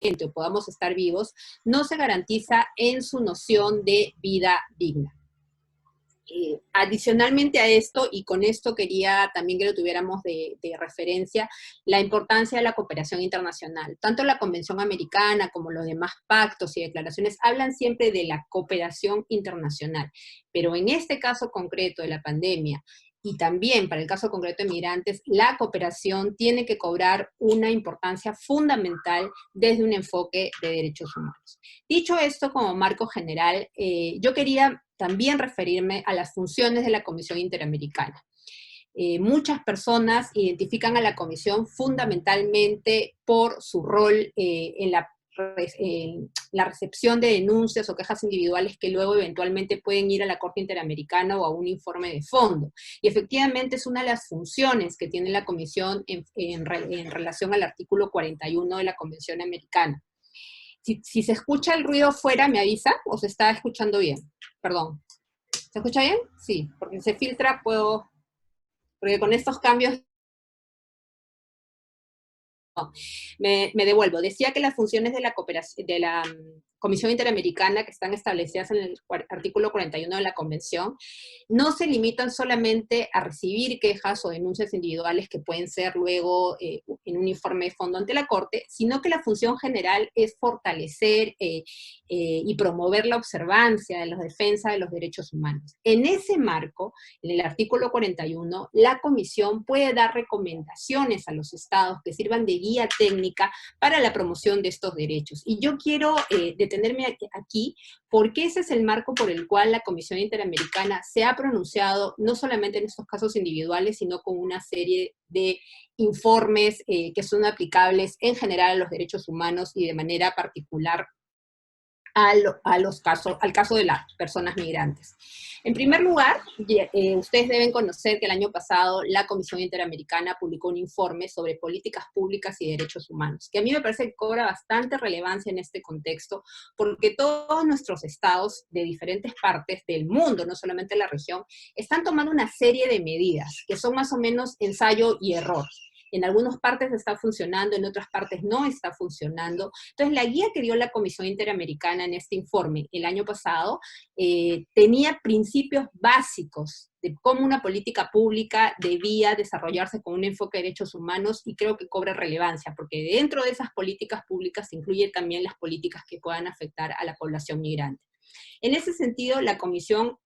o podamos estar vivos, no se garantiza en su noción de vida digna. Adicionalmente a esto, y con esto quería también que lo tuviéramos de referencia, la importancia de la cooperación internacional. Tanto la Convención Americana como los demás pactos y declaraciones hablan siempre de la cooperación internacional, pero en este caso concreto de la pandemia, y también para el caso concreto de migrantes, la cooperación tiene que cobrar una importancia fundamental desde un enfoque de derechos humanos. Dicho esto como marco general, yo quería también referirme a las funciones de la Comisión Interamericana. Muchas personas identifican a la Comisión fundamentalmente por su rol en la recepción de denuncias o quejas individuales que luego eventualmente pueden ir a la Corte Interamericana o a un informe de fondo. Y efectivamente es una de las funciones que tiene la Comisión en relación al artículo 41 de la Convención Americana. Si se escucha el ruido fuera, ¿me avisa? ¿O se está escuchando bien? Perdón. ¿Se escucha bien? Sí, porque se filtra, porque con estos cambios no, me devuelvo. Decía que las funciones de la cooperación, de la Comisión Interamericana que están establecidas en el artículo 41 de la Convención, no se limitan solamente a recibir quejas o denuncias individuales que pueden ser luego en un informe de fondo ante la Corte, sino que la función general es fortalecer y promover la observancia de la defensa de los derechos humanos. En ese marco, en el artículo 41, la Comisión puede dar recomendaciones a los estados que sirvan de guía técnica para la promoción de estos derechos. Y yo quiero detenerme aquí porque ese es el marco por el cual la Comisión Interamericana se ha pronunciado, no solamente en estos casos individuales, sino con una serie de informes que son aplicables en general a los derechos humanos y de manera particular al caso de las personas migrantes. En primer lugar, ustedes deben conocer que el año pasado la Comisión Interamericana publicó un informe sobre políticas públicas y derechos humanos, que a mí me parece que cobra bastante relevancia en este contexto, porque todos nuestros estados de diferentes partes del mundo, no solamente la región, están tomando una serie de medidas que son más o menos ensayo y error. En algunas partes está funcionando, en otras partes no está funcionando. Entonces, la guía que dio la Comisión Interamericana en este informe el año pasado tenía principios básicos de cómo una política pública debía desarrollarse con un enfoque de derechos humanos, y creo que cobra relevancia, porque dentro de esas políticas públicas se incluye también las políticas que puedan afectar a la población migrante. En ese sentido, la Comisión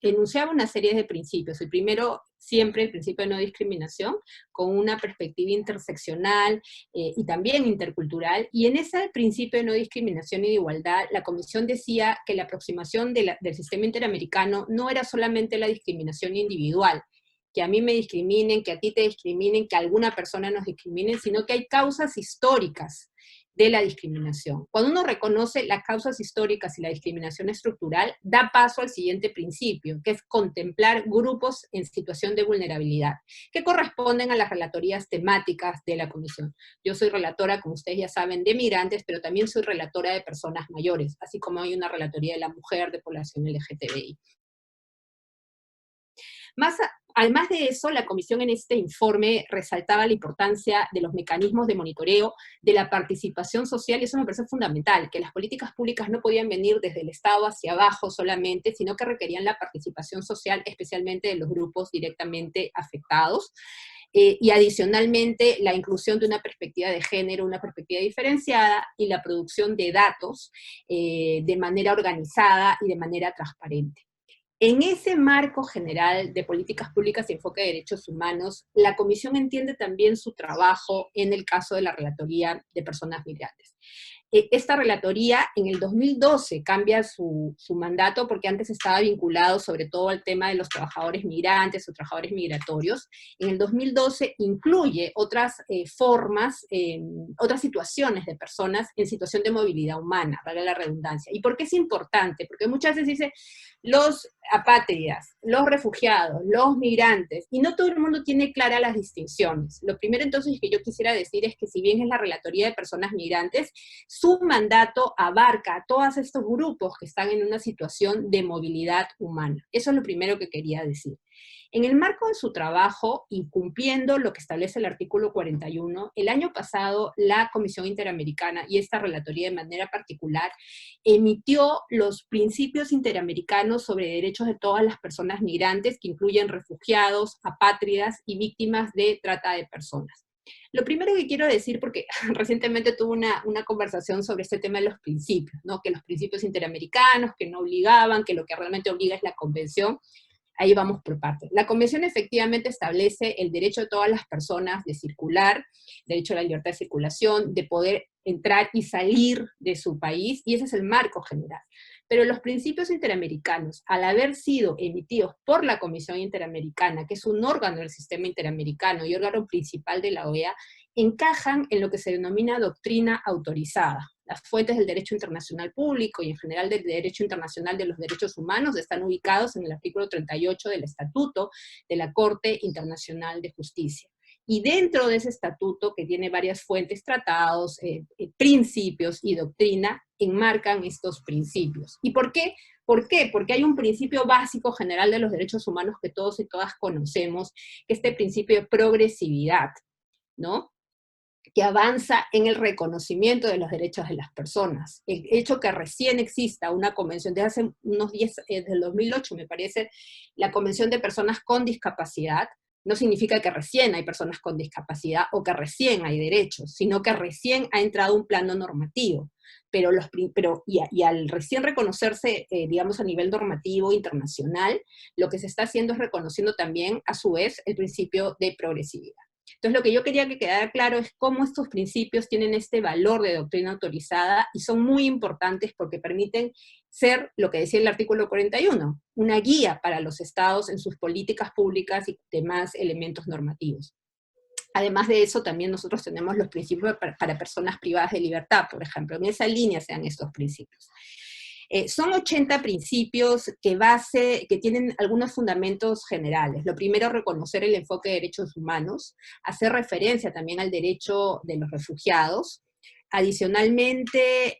enunciaba una serie de principios. El primero, siempre el principio de no discriminación, con una perspectiva interseccional y también intercultural. Y en ese principio de no discriminación y de igualdad, la Comisión decía que la aproximación del sistema interamericano no era solamente la discriminación individual, que a mí me discriminen, que a ti te discriminen, que a alguna persona nos discriminen, sino que hay causas históricas de la discriminación. Cuando uno reconoce las causas históricas y la discriminación estructural, da paso al siguiente principio, que es contemplar grupos en situación de vulnerabilidad, que corresponden a las relatorías temáticas de la Comisión. Yo soy relatora, como ustedes ya saben, de migrantes, pero también soy relatora de personas mayores, así como hay una relatoría de la mujer, de población LGTBI. Además de eso, la Comisión en este informe resaltaba la importancia de los mecanismos de monitoreo, de la participación social, y eso me parece fundamental, que las políticas públicas no podían venir desde el Estado hacia abajo solamente, sino que requerían la participación social, especialmente de los grupos directamente afectados. Y adicionalmente, la inclusión de una perspectiva de género, una perspectiva diferenciada, y la producción de datos de manera organizada y de manera transparente. En ese marco general de políticas públicas y enfoque de derechos humanos, la Comisión entiende también su trabajo en el caso de la Relatoría de Personas Migrantes. Esta relatoría en el 2012 cambia su mandato, porque antes estaba vinculado sobre todo al tema de los trabajadores migrantes o trabajadores migratorios. En el 2012 incluye otras formas, otras situaciones de personas en situación de movilidad humana, para la redundancia. ¿Y por qué es importante? Porque muchas veces dice los apátridas, los refugiados, los migrantes, y no todo el mundo tiene claras las distinciones. Lo primero entonces que yo quisiera decir es que si bien es la Relatoría de Personas Migrantes, su mandato abarca a todos estos grupos que están en una situación de movilidad humana. Eso es lo primero que quería decir. En el marco de su trabajo y cumpliendo lo que establece el artículo 41, el año pasado la Comisión Interamericana, y esta relatoría de manera particular, emitió los principios interamericanos sobre derechos de todas las personas migrantes, que incluyen refugiados, apátridas y víctimas de trata de personas. Lo primero que quiero decir, porque recientemente tuve una conversación sobre este tema de los principios, ¿no? Que los principios interamericanos, que no obligaban, que lo que realmente obliga es la convención. Ahí vamos por partes. La convención efectivamente establece el derecho de todas las personas de circular, derecho a la libertad de circulación, de poder entrar y salir de su país, y ese es el marco general. Pero los principios interamericanos, al haber sido emitidos por la Comisión Interamericana, que es un órgano del sistema interamericano y órgano principal de la OEA, encajan en lo que se denomina doctrina autorizada. Las fuentes del derecho internacional público y en general del derecho internacional de los derechos humanos están ubicados en el artículo 38 del Estatuto de la Corte Internacional de Justicia. Y dentro de ese estatuto, que tiene varias fuentes, tratados, principios y doctrina, enmarcan estos principios. ¿Y por qué? ¿Por qué? Porque hay un principio básico general de los derechos humanos que todos y todas conocemos, que es este principio de progresividad, ¿no? Que avanza en el reconocimiento de los derechos de las personas. El hecho que recién exista una convención, desde hace unos 10, desde el 2008 me parece, la Convención de Personas con Discapacidad, no significa que recién hay personas con discapacidad o que recién hay derechos, sino que recién ha entrado un plano normativo. Y al recién reconocerse, digamos, a nivel normativo internacional, lo que se está haciendo es reconociendo también, a su vez, el principio de progresividad. Entonces, lo que yo quería que quedara claro es cómo estos principios tienen este valor de doctrina autorizada y son muy importantes porque permiten ser, lo que decía el artículo 41, una guía para los estados en sus políticas públicas y demás elementos normativos. Además de eso, también nosotros tenemos los principios para personas privadas de libertad, por ejemplo. En esa línea sean estos principios. Son 80 principios que tienen algunos fundamentos generales. Lo primero, reconocer el enfoque de derechos humanos, hacer referencia también al derecho de los refugiados. Adicionalmente,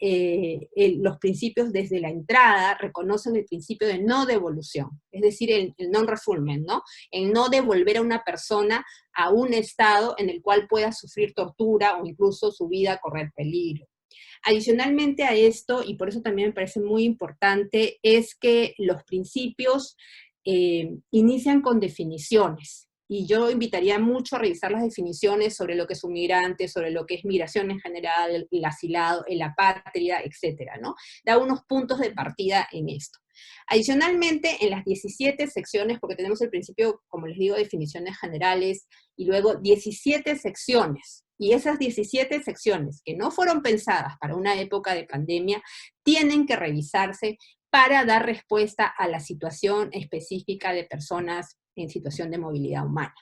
los principios desde la entrada reconocen el principio de no devolución, es decir, el non-refoulement, ¿no? El no devolver a una persona a un estado en el cual pueda sufrir tortura o incluso su vida correr peligro. Adicionalmente a esto, y por eso también me parece muy importante, es que los principios inician con definiciones. Y yo invitaría mucho a revisar las definiciones sobre lo que es un migrante, sobre lo que es migración en general, el asilado, el apátrida, etcétera, ¿no? Da unos puntos de partida en esto. Adicionalmente, en las 17 secciones, porque tenemos el principio, como les digo, definiciones generales, y luego 17 secciones. Y esas 17 secciones que no fueron pensadas para una época de pandemia, tienen que revisarse para dar respuesta a la situación específica de personas en situación de movilidad humana.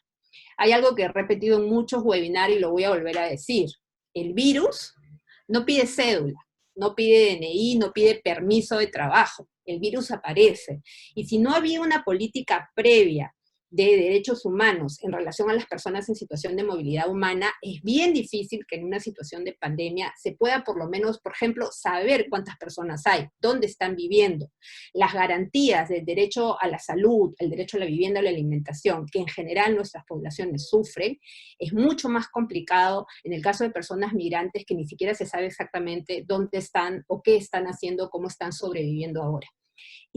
Hay algo que he repetido en muchos webinars y lo voy a volver a decir. El virus no pide cédula, no pide DNI, no pide permiso de trabajo. El virus aparece. Y si no había una política previa de derechos humanos en relación a las personas en situación de movilidad humana, es bien difícil que en una situación de pandemia se pueda por lo menos, por ejemplo, saber cuántas personas hay, dónde están viviendo, las garantías del derecho a la salud, el derecho a la vivienda o la alimentación, que en general nuestras poblaciones sufren. Es mucho más complicado en el caso de personas migrantes que ni siquiera se sabe exactamente dónde están o qué están haciendo, cómo están sobreviviendo ahora.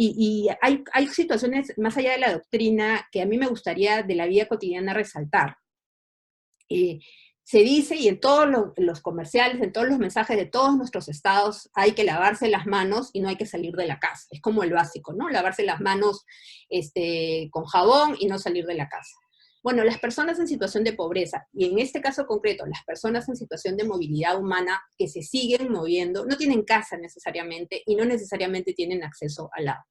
Y hay situaciones más allá de la doctrina que a mí me gustaría de la vida cotidiana resaltar. Se dice, y en todos los comerciales, en todos los mensajes de todos nuestros estados, hay que lavarse las manos y no hay que salir de la casa. Es como el básico, ¿no? Lavarse las manos con jabón y no salir de la casa. Bueno, las personas en situación de pobreza, y en este caso concreto, las personas en situación de movilidad humana que se siguen moviendo, no tienen casa necesariamente y no necesariamente tienen acceso al agua.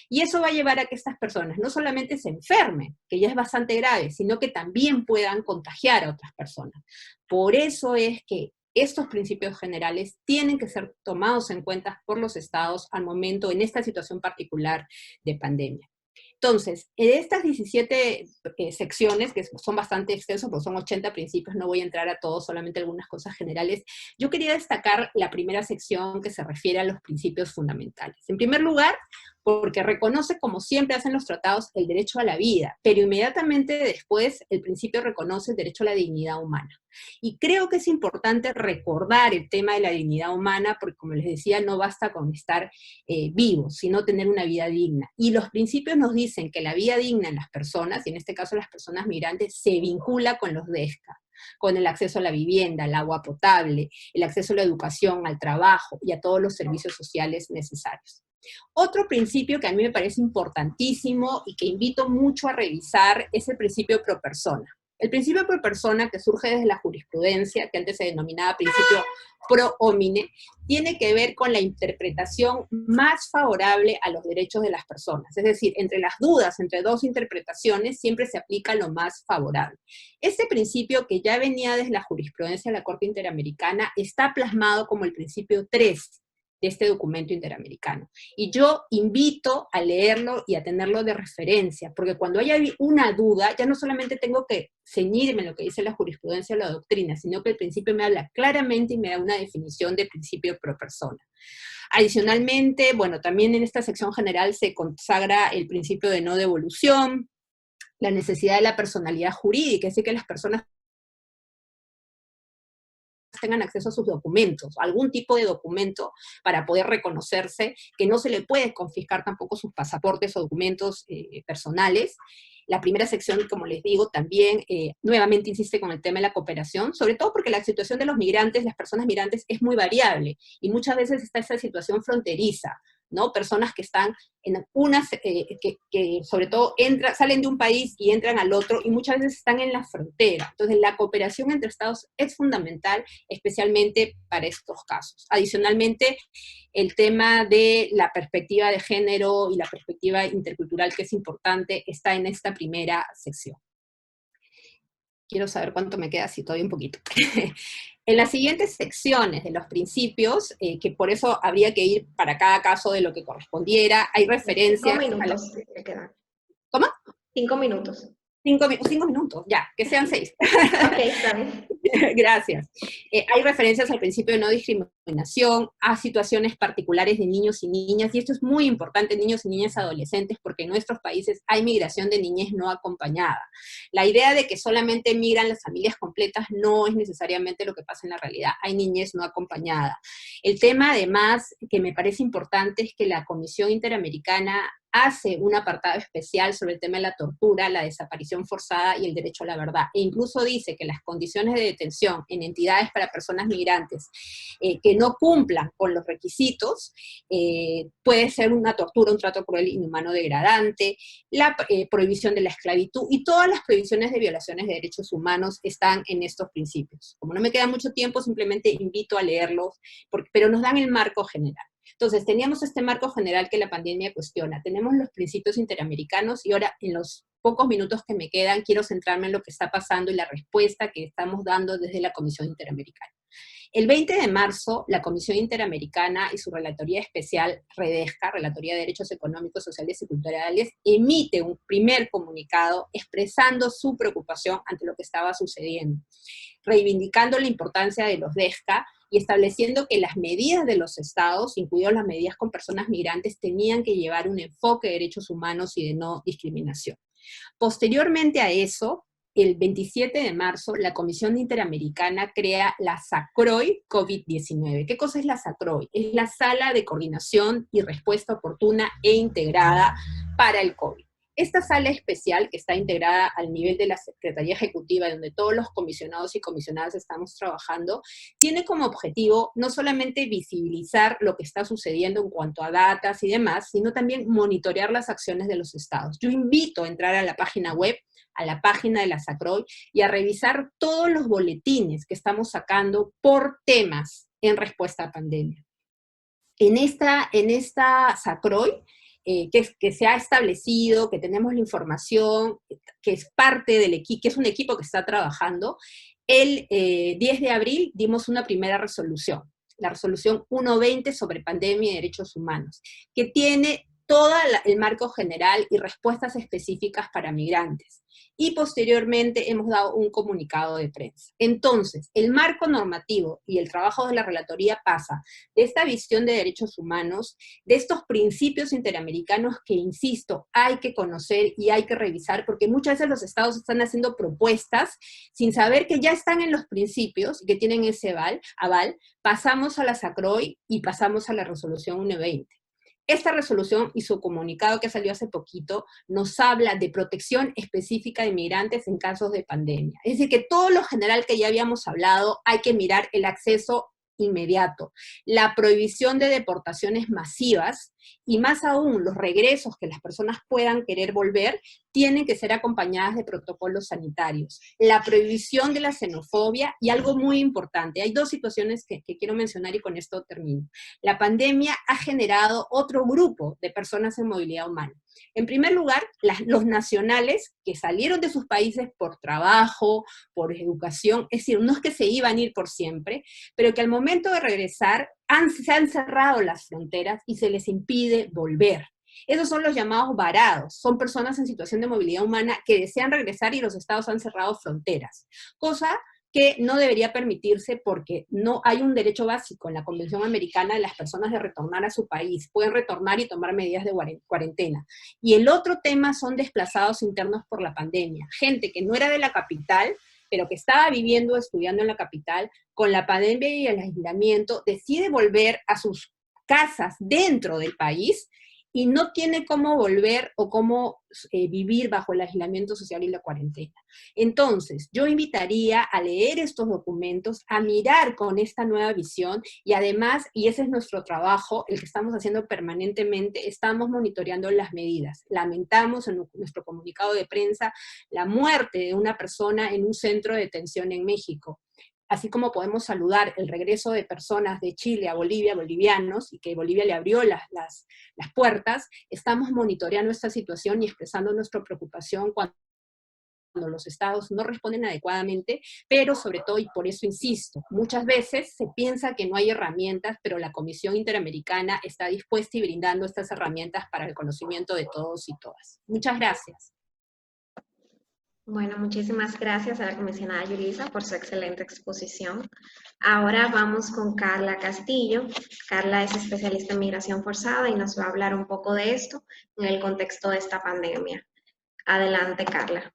Y eso va a llevar a que estas personas no solamente se enfermen, que ya es bastante grave, sino que también puedan contagiar a otras personas. Por eso es que estos principios generales tienen que ser tomados en cuenta por los estados al momento, en esta situación particular de pandemia. Entonces, en estas 17 secciones, que son bastante extensos, porque son 80 principios, no voy a entrar a todos, solamente algunas cosas generales, yo quería destacar la primera sección que se refiere a los principios fundamentales. En primer lugar, porque reconoce, como siempre hacen los tratados, el derecho a la vida, pero inmediatamente después el principio reconoce el derecho a la dignidad humana. Y creo que es importante recordar el tema de la dignidad humana, porque como les decía, no basta con estar vivos, sino tener una vida digna. Y los principios nos dicen que la vida digna en las personas, y en este caso las personas migrantes, se vincula con los DESCA, con el acceso a la vivienda, al agua potable, el acceso a la educación, al trabajo y a todos los servicios sociales necesarios. Otro principio que a mí me parece importantísimo y que invito mucho a revisar es el principio pro persona. El principio pro persona, que surge desde la jurisprudencia, que antes se denominaba principio pro homine, tiene que ver con la interpretación más favorable a los derechos de las personas. Es decir, entre las dudas, entre dos interpretaciones, siempre se aplica lo más favorable. Este principio, que ya venía desde la jurisprudencia de la Corte Interamericana, está plasmado como el principio 3 de este documento interamericano. Y yo invito a leerlo y a tenerlo de referencia, porque cuando haya una duda, ya no solamente tengo que ceñirme en lo que dice la jurisprudencia o la doctrina, sino que el principio me habla claramente y me da una definición de principio pro persona. Adicionalmente, bueno, también en esta sección general se consagra el principio de no devolución, la necesidad de la personalidad jurídica, es decir, que las personas tengan acceso a sus documentos, algún tipo de documento para poder reconocerse, que no se le puede confiscar tampoco sus pasaportes o documentos personales. La primera sección, como les digo, también nuevamente insiste con el tema de la cooperación, sobre todo porque la situación de los migrantes, las personas migrantes, es muy variable, y muchas veces está esa situación fronteriza, ¿no? Personas que están en unas, que sobre todo salen de un país y entran al otro, y muchas veces están en la frontera. Entonces, la cooperación entre estados es fundamental, especialmente para estos casos. Adicionalmente, el tema de la perspectiva de género y la perspectiva intercultural, que es importante, está en esta primera sección. Quiero saber cuánto me queda, si todavía un poquito. En las siguientes secciones de los principios, que por eso habría que ir para cada caso de lo que correspondiera, hay referencias... 5 minutos me quedan. ¿Cómo? 5 minutos. 5 minutos, ya, que sean 6. Ok, está bien. Gracias. Hay referencias al principio de no discriminación, a situaciones particulares de niños y niñas, y esto es muy importante, niños y niñas adolescentes, porque en nuestros países hay migración de niñez no acompañada. La idea de que solamente migran las familias completas no es necesariamente lo que pasa en la realidad, hay niñez no acompañada. El tema, además, que me parece importante, es que la Comisión Interamericana hace un apartado especial sobre el tema de la tortura, la desaparición forzada y el derecho a la verdad. E incluso dice que las condiciones de detención en entidades para personas migrantes que no cumplan con los requisitos, puede ser una tortura, un trato cruel, inhumano, degradante, la prohibición de la esclavitud, y todas las prohibiciones de violaciones de derechos humanos están en estos principios. Como no me queda mucho tiempo, simplemente invito a leerlos, pero nos dan el marco general. Entonces, teníamos este marco general que la pandemia cuestiona, tenemos los principios interamericanos, y ahora, en los pocos minutos que me quedan, quiero centrarme en lo que está pasando y la respuesta que estamos dando desde la Comisión Interamericana. El 20 de marzo, la Comisión Interamericana y su Relatoría Especial, REDESCA, Relatoría de Derechos Económicos, Sociales y Culturales, emite un primer comunicado expresando su preocupación ante lo que estaba sucediendo, reivindicando la importancia de los DESCA y estableciendo que las medidas de los estados, incluidas las medidas con personas migrantes, tenían que llevar un enfoque de derechos humanos y de no discriminación. Posteriormente a eso, el 27 de marzo, la Comisión Interamericana crea la SACROI COVID-19. ¿Qué cosa es la SACROI? Es la Sala de Coordinación y Respuesta Oportuna e Integrada para el COVID. Esta sala especial, que está integrada al nivel de la Secretaría Ejecutiva, donde todos los comisionados y comisionadas estamos trabajando, tiene como objetivo no solamente visibilizar lo que está sucediendo en cuanto a datas y demás, sino también monitorear las acciones de los estados. Yo invito a entrar a la página web, a la página de la SACROI, y a revisar todos los boletines que estamos sacando por temas en respuesta a pandemia. En esta SACROI, que se ha establecido, que tenemos la información, que es parte del equipo, que es un equipo que está trabajando, el 10 de abril dimos una primera resolución, la resolución 120 sobre pandemia y derechos humanos, que tiene todo el marco general y respuestas específicas para migrantes. Y posteriormente hemos dado un comunicado de prensa. Entonces, el marco normativo y el trabajo de la Relatoría pasa de esta visión de derechos humanos, de estos principios interamericanos que, insisto, hay que conocer y hay que revisar, porque muchas veces los estados están haciendo propuestas sin saber que ya están en los principios y que tienen ese aval, pasamos a la SACROI y pasamos a la resolución 120. Esta resolución y su comunicado que salió hace poquito nos habla de protección específica de migrantes en casos de pandemia. Es decir, que todo lo general que ya habíamos hablado, hay que mirar el acceso inmediato, la prohibición de deportaciones masivas y más aún los regresos que las personas puedan querer volver tienen que ser acompañadas de protocolos sanitarios, la prohibición de la xenofobia y algo muy importante, hay dos situaciones que quiero mencionar y con esto termino. La pandemia ha generado otro grupo de personas en movilidad humana. En primer lugar, los nacionales que salieron de sus países por trabajo, por educación, es decir, no es que se iban a ir por siempre, pero que al momento de regresar se han cerrado las fronteras y se les impide volver. Esos son los llamados varados, son personas en situación de movilidad humana que desean regresar y los estados han cerrado fronteras, cosa que no debería permitirse porque no hay un derecho básico en la Convención Americana de las personas de retornar a su país, pueden retornar y tomar medidas de cuarentena. Y el otro tema son desplazados internos por la pandemia, gente que no era de la capital, pero que estaba viviendo o estudiando en la capital, con la pandemia y el aislamiento, decide volver a sus casas dentro del país y no tiene cómo volver o cómo vivir bajo el aislamiento social y la cuarentena. Entonces, yo invitaría a leer estos documentos, a mirar con esta nueva visión y además, y ese es nuestro trabajo, el que estamos haciendo permanentemente, estamos monitoreando las medidas. Lamentamos en nuestro comunicado de prensa la muerte de una persona en un centro de detención en México. Así como podemos saludar el regreso de personas de Chile a Bolivia, bolivianos, y que Bolivia le abrió las puertas, estamos monitoreando esta situación y expresando nuestra preocupación cuando los estados no responden adecuadamente, pero sobre todo, y por eso insisto, muchas veces se piensa que no hay herramientas, pero la Comisión Interamericana está dispuesta y brindando estas herramientas para el conocimiento de todos y todas. Muchas gracias. Bueno, muchísimas gracias a la comisionada Yulisa por su excelente exposición. Ahora vamos con Carla Castillo. Carla es especialista en migración forzada y nos va a hablar un poco de esto en el contexto de esta pandemia. Adelante, Carla.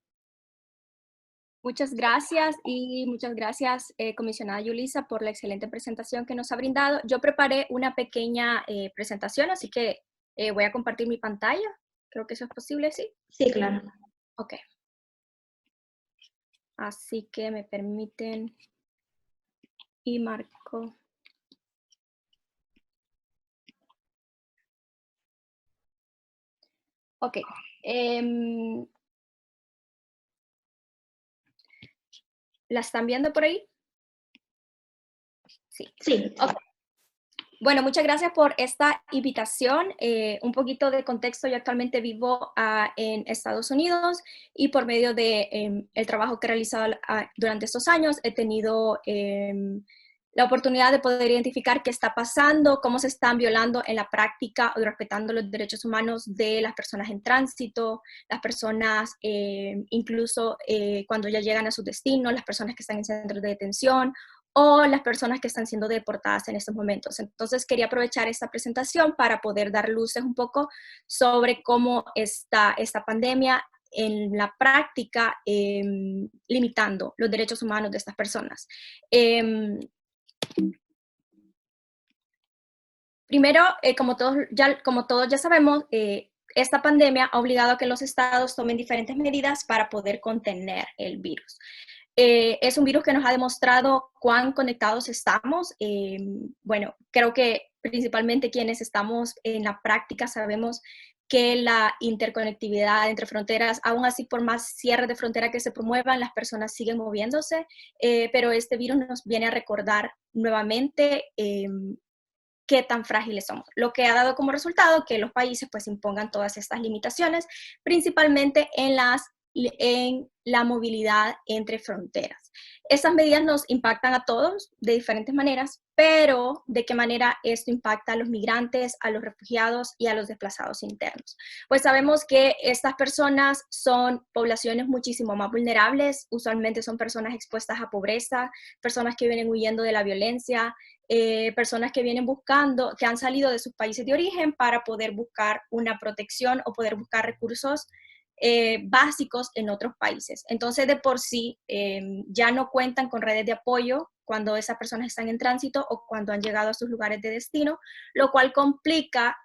Muchas gracias y muchas gracias, comisionada Yulisa, por la excelente presentación que nos ha brindado. Yo preparé una pequeña presentación, así que voy a compartir mi pantalla. Creo que eso es posible, ¿sí? Sí, claro. Ok. Así que me permiten y marco. Ok. ¿La están viendo por ahí? Sí. Sí. Okay. Bueno, muchas gracias por esta invitación. Un poquito de contexto, yo actualmente vivo en Estados Unidos y por medio de el trabajo que he realizado durante estos años he tenido la oportunidad de poder identificar qué está pasando, cómo se están violando en la práctica o respetando los derechos humanos de las personas en tránsito, las personas incluso cuando ya llegan a su destino, las personas que están en centros de detención, o las personas que están siendo deportadas en estos momentos. Entonces quería aprovechar esta presentación para poder dar luces un poco sobre cómo está esta pandemia en la práctica limitando los derechos humanos de estas personas. Primero, como todos ya sabemos, esta pandemia ha obligado a que los estados tomen diferentes medidas para poder contener el virus. Es un virus que nos ha demostrado cuán conectados estamos. Bueno, creo que principalmente quienes estamos en la práctica sabemos que la interconectividad entre fronteras, aún así por más cierres de frontera que se promuevan, las personas siguen moviéndose, pero este virus nos viene a recordar nuevamente qué tan frágiles somos, lo que ha dado como resultado que los países pues impongan todas estas limitaciones, principalmente en las en la movilidad entre fronteras. Estas medidas nos impactan a todos de diferentes maneras, pero ¿de qué manera esto impacta a los migrantes, a los refugiados y a los desplazados internos? Pues sabemos que estas personas son poblaciones muchísimo más vulnerables, usualmente son personas expuestas a pobreza, personas que vienen huyendo de la violencia, personas que vienen buscando, que han salido de sus países de origen para poder buscar una protección o poder buscar recursos básicos en otros países. Entonces, de por sí, ya no cuentan con redes de apoyo cuando esas personas están en tránsito o cuando han llegado a sus lugares de destino, lo cual complica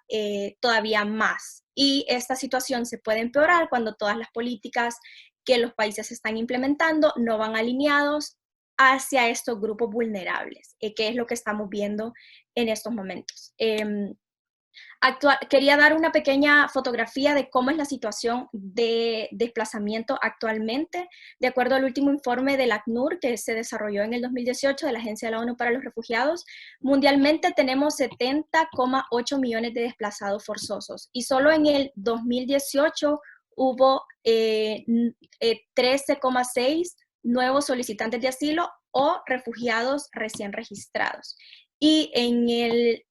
todavía más. Y esta situación se puede empeorar cuando todas las políticas que los países están implementando no van alineados hacia estos grupos vulnerables, que es lo que estamos viendo en estos momentos. Quería dar una pequeña fotografía de cómo es la situación de desplazamiento actualmente. De acuerdo al último informe del ACNUR, que se desarrolló en el 2018 de la Agencia de la ONU para los Refugiados, mundialmente tenemos 70,8 millones de desplazados forzosos y solo en el 2018 hubo 13,6 nuevos solicitantes de asilo o refugiados recién registrados. Y,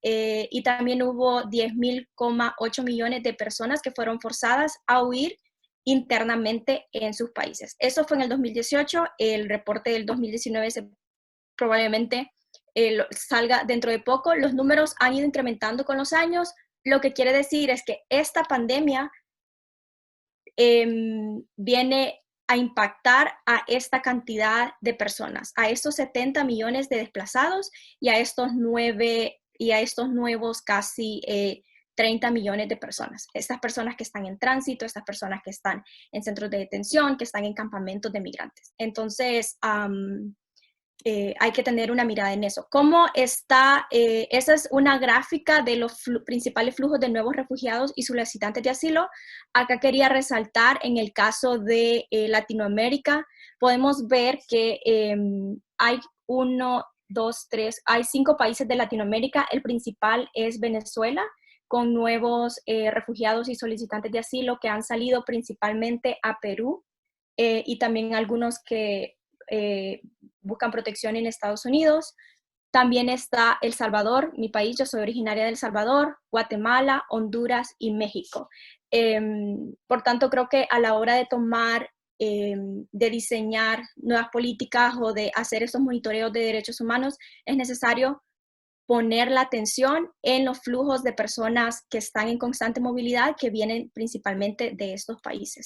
y también hubo 10,8 millones de personas que fueron forzadas a huir internamente en sus países. Eso fue en el 2018, el reporte del 2019 probablemente salga dentro de poco. Los números han ido incrementando con los años, lo que quiere decir es que esta pandemia viene a impactar a esta cantidad de personas, a estos 70 millones de desplazados y a estos nuevos casi 30 millones de personas. Estas personas que están en tránsito, estas personas que están en centros de detención, que están en campamentos de migrantes. Entonces, hay que tener una mirada en eso. ¿Cómo está? Esa es una gráfica de los principales flujos de nuevos refugiados y solicitantes de asilo. Acá quería resaltar en el caso de Latinoamérica, podemos ver que hay hay 5 países de Latinoamérica. El principal es Venezuela, con nuevos refugiados y solicitantes de asilo que han salido principalmente a Perú y también algunos que buscan protección en Estados Unidos. También está El Salvador, mi país, yo soy originaria de El Salvador, Guatemala, Honduras y México. Por tanto, creo que a la hora de tomar, de diseñar nuevas políticas o de hacer estos monitoreos de derechos humanos, es necesario poner la atención en los flujos de personas que están en constante movilidad, que vienen principalmente de estos países.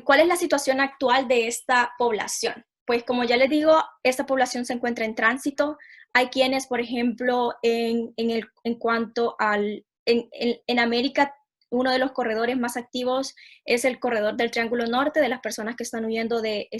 ¿Cuál es la situación actual de esta población? Pues como ya les digo, esta población se encuentra en tránsito. Hay quienes, por ejemplo, en América, uno de los corredores más activos es el corredor del Triángulo Norte, de las personas que están huyendo de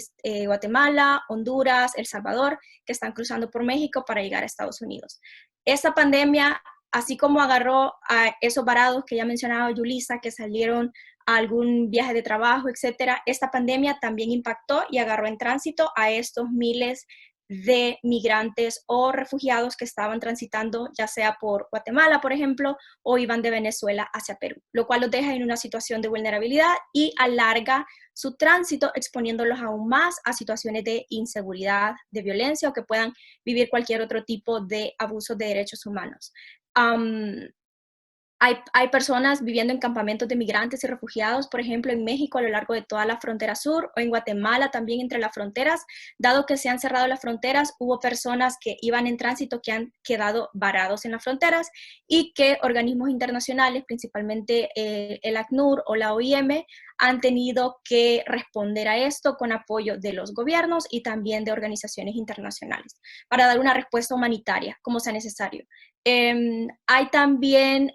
Guatemala, Honduras, El Salvador, que están cruzando por México para llegar a Estados Unidos. Esta pandemia, así como agarró a esos varados que ya mencionaba Yulisa, que salieron a algún viaje de trabajo, etcétera, esta pandemia también impactó y agarró en tránsito a estos miles de migrantes o refugiados que estaban transitando, ya sea por Guatemala, por ejemplo, o iban de Venezuela hacia Perú, lo cual los deja en una situación de vulnerabilidad y alarga su tránsito, exponiéndolos aún más a situaciones de inseguridad, de violencia o que puedan vivir cualquier otro tipo de abusos de derechos humanos. Hay personas viviendo en campamentos de migrantes y refugiados, por ejemplo, en México a lo largo de toda la frontera sur o en Guatemala también entre las fronteras. Dado que se han cerrado las fronteras, hubo personas que iban en tránsito que han quedado varados en las fronteras y que organismos internacionales, principalmente el ACNUR o la OIM, han tenido que responder a esto con apoyo de los gobiernos y también de organizaciones internacionales para dar una respuesta humanitaria como sea necesario. Hay también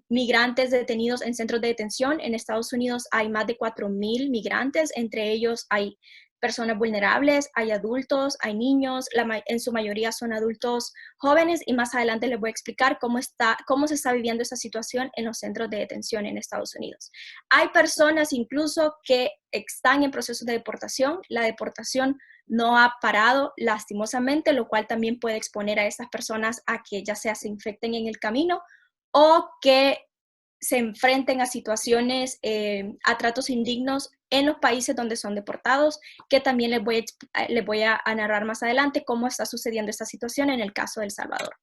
migrantes detenidos en centros de detención. En Estados Unidos hay más de 4,000 migrantes, entre ellos hay personas vulnerables, hay adultos, hay niños, en su mayoría son adultos jóvenes y más adelante les voy a explicar cómo se está viviendo esta situación en los centros de detención en Estados Unidos. Hay personas incluso que están en proceso de deportación. La deportación no ha parado lastimosamente, lo cual también puede exponer a estas personas a que ya sea se infecten en el camino o que se enfrenten a situaciones, a tratos indignos en los países donde son deportados, que también les voy a narrar más adelante cómo está sucediendo esta situación en el caso de El Salvador.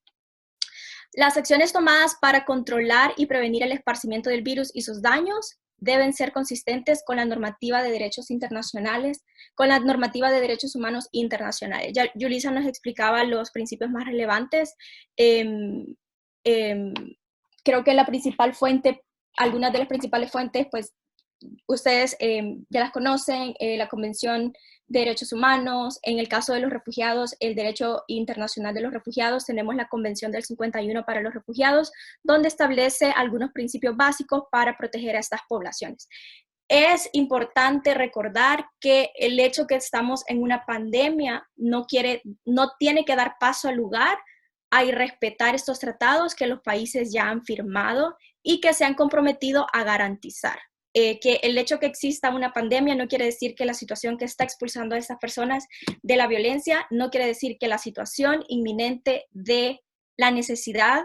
Las acciones tomadas para controlar y prevenir el esparcimiento del virus y sus daños deben ser consistentes con la normativa de derechos internacionales, con la normativa de derechos humanos internacionales. Ya Yulisa nos explicaba los principios más relevantes. Creo que la principal fuente, algunas de las principales fuentes, pues ustedes ya las conocen, la Convención de Derechos Humanos. En el caso de los refugiados, el Derecho Internacional de los Refugiados, tenemos la Convención del 51 para los refugiados, donde establece algunos principios básicos para proteger a estas poblaciones. Es importante recordar que el hecho que estamos en una pandemia no tiene que dar paso al lugar a irrespetar estos tratados que los países ya han firmado y que se han comprometido a garantizar. Que el hecho que exista una pandemia no quiere decir que la situación que está expulsando a estas personas de la violencia, no quiere decir que la situación inminente de la necesidad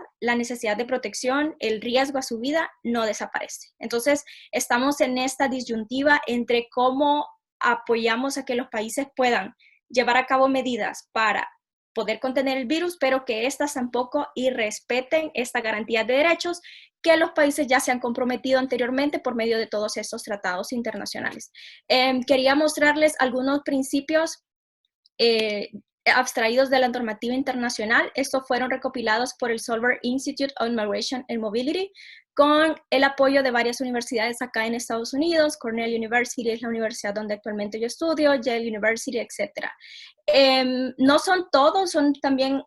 de protección, el riesgo a su vida, no desaparece. Entonces, estamos en esta disyuntiva entre cómo apoyamos a que los países puedan llevar a cabo medidas para poder contener el virus, pero que éstas tampoco irrespeten esta garantía de derechos que los países ya se han comprometido anteriormente por medio de todos estos tratados internacionales. Quería mostrarles algunos principios abstraídos de la normativa internacional. Estos fueron recopilados por el Solberg Institute on Migration and Mobility con el apoyo de varias universidades acá en Estados Unidos. Cornell University es la universidad donde actualmente yo estudio, Yale University, etc. No son todos, son también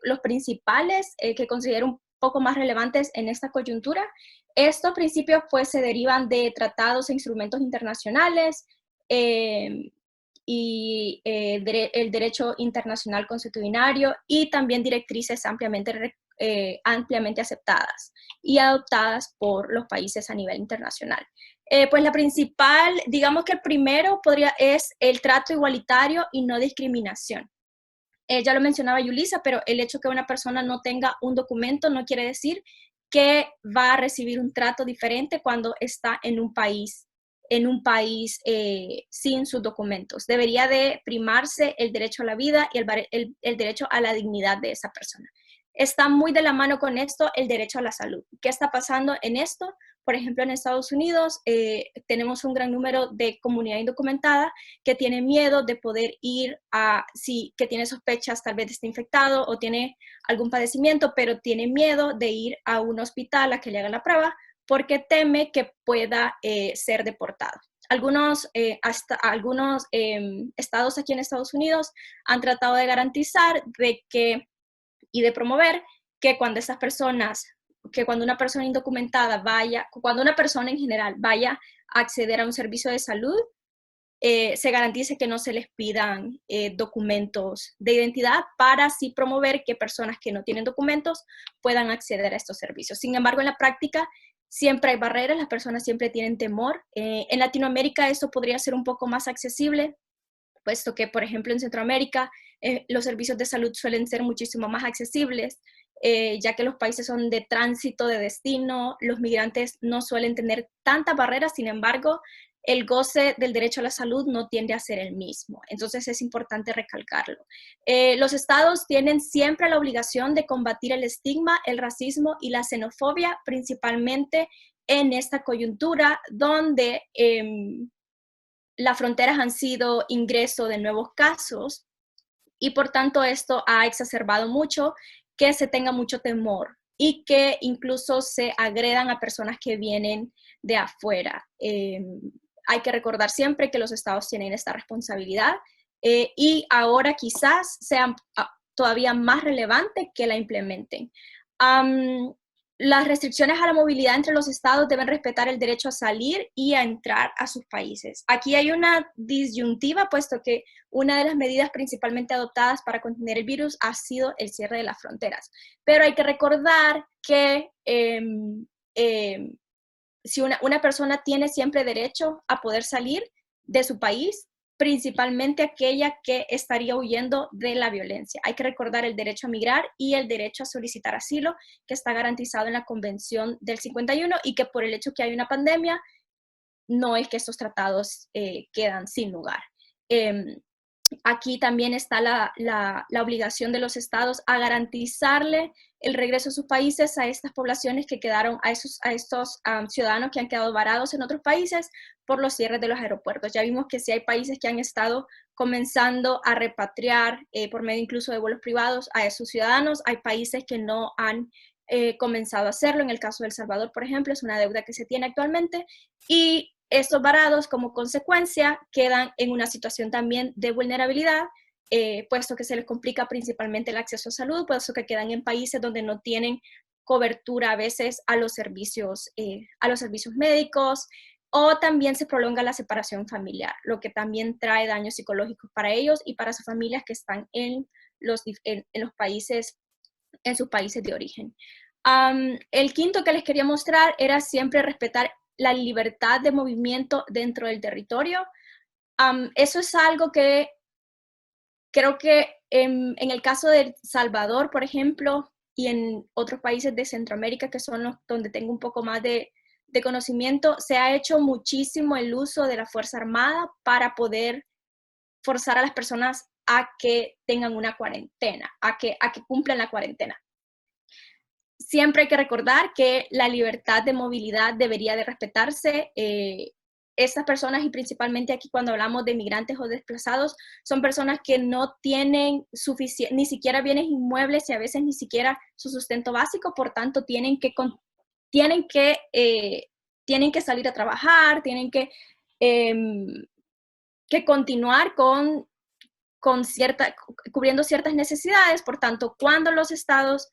los principales que considero un poco más relevantes en esta coyuntura. Estos principios pues se derivan de tratados e instrumentos internacionales y el derecho internacional consuetudinario y también directrices ampliamente aceptadas y adoptadas por los países a nivel internacional. Pues la principal, digamos que el primero es el trato igualitario y no discriminación. Ya lo mencionaba Yulisa, pero el hecho que una persona no tenga un documento no quiere decir que va a recibir un trato diferente cuando está en un país sin sus documentos. Debería de primarse el derecho a la vida y el derecho a la dignidad de esa persona. Está muy de la mano con esto el derecho a la salud. ¿Qué está pasando en esto? Por ejemplo, en Estados Unidos tenemos un gran número de comunidad indocumentada que tiene miedo de poder ir que tiene sospechas, tal vez esté infectado o tiene algún padecimiento, pero tiene miedo de ir a un hospital a que le hagan la prueba porque teme que pueda ser deportado. Algunos estados aquí en Estados Unidos han tratado de garantizar y de promover que cuando una persona indocumentada cuando una persona en general vaya a acceder a un servicio de salud, se garantice que no se les pidan documentos de identidad para así promover que personas que no tienen documentos puedan acceder a estos servicios. Sin embargo, en la práctica siempre hay barreras, las personas siempre tienen temor. En Latinoamérica esto podría ser un poco más accesible, puesto que, por ejemplo, en Centroamérica los servicios de salud suelen ser muchísimo más accesibles, ya que los países son de tránsito, de destino, los migrantes no suelen tener tantas barreras, sin embargo, el goce del derecho a la salud no tiende a ser el mismo. Entonces es importante recalcarlo. Los estados tienen siempre la obligación de combatir el estigma, el racismo y la xenofobia, principalmente en esta coyuntura donde las fronteras han sido ingreso de nuevos casos y por tanto esto ha exacerbado mucho que se tenga mucho temor y que incluso se agredan a personas que vienen de afuera. Hay que recordar siempre que los estados tienen esta responsabilidad y ahora quizás sea todavía más relevante que la implementen. Las restricciones a la movilidad entre los estados deben respetar el derecho a salir y a entrar a sus países. Aquí hay una disyuntiva, puesto que una de las medidas principalmente adoptadas para contener el virus ha sido el cierre de las fronteras. Pero hay que recordar que si una persona tiene siempre derecho a poder salir de su país, principalmente aquella que estaría huyendo de la violencia. Hay que recordar el derecho a migrar y el derecho a solicitar asilo, que está garantizado en la Convención del 51 y que por el hecho que hay una pandemia, no es que estos tratados quedan sin lugar. Aquí también está la obligación de los estados a garantizarle el regreso a sus países a estas poblaciones que quedaron, a estos ciudadanos que han quedado varados en otros países por los cierres de los aeropuertos. Ya vimos que sí hay países que han estado comenzando a repatriar por medio incluso de vuelos privados a esos ciudadanos. Hay países que no han comenzado a hacerlo. En el caso de El Salvador, por ejemplo, es una deuda que se tiene actualmente, y estos varados, como consecuencia, quedan en una situación también de vulnerabilidad, puesto que se les complica principalmente el acceso a salud, puesto que quedan en países donde no tienen cobertura a veces a los servicios médicos, o también se prolonga la separación familiar, lo que también trae daños psicológicos para ellos y para sus familias que están en los países, en sus países de origen. El quinto que les quería mostrar era siempre respetar la libertad de movimiento dentro del territorio. Eso es algo que creo que en el caso de El Salvador, por ejemplo, y en otros países de Centroamérica, que son los donde tengo un poco más de conocimiento, se ha hecho muchísimo el uso de la Fuerza Armada para poder forzar a las personas a que tengan una cuarentena, a que cumplan la cuarentena. Siempre hay que recordar que la libertad de movilidad debería de respetarse. Estas personas, y principalmente aquí cuando hablamos de migrantes o desplazados, son personas que no tienen ni siquiera bienes inmuebles y a veces ni siquiera su sustento básico, por tanto tienen que salir a trabajar, tienen que continuar cubriendo ciertas necesidades. Por tanto, cuando los estados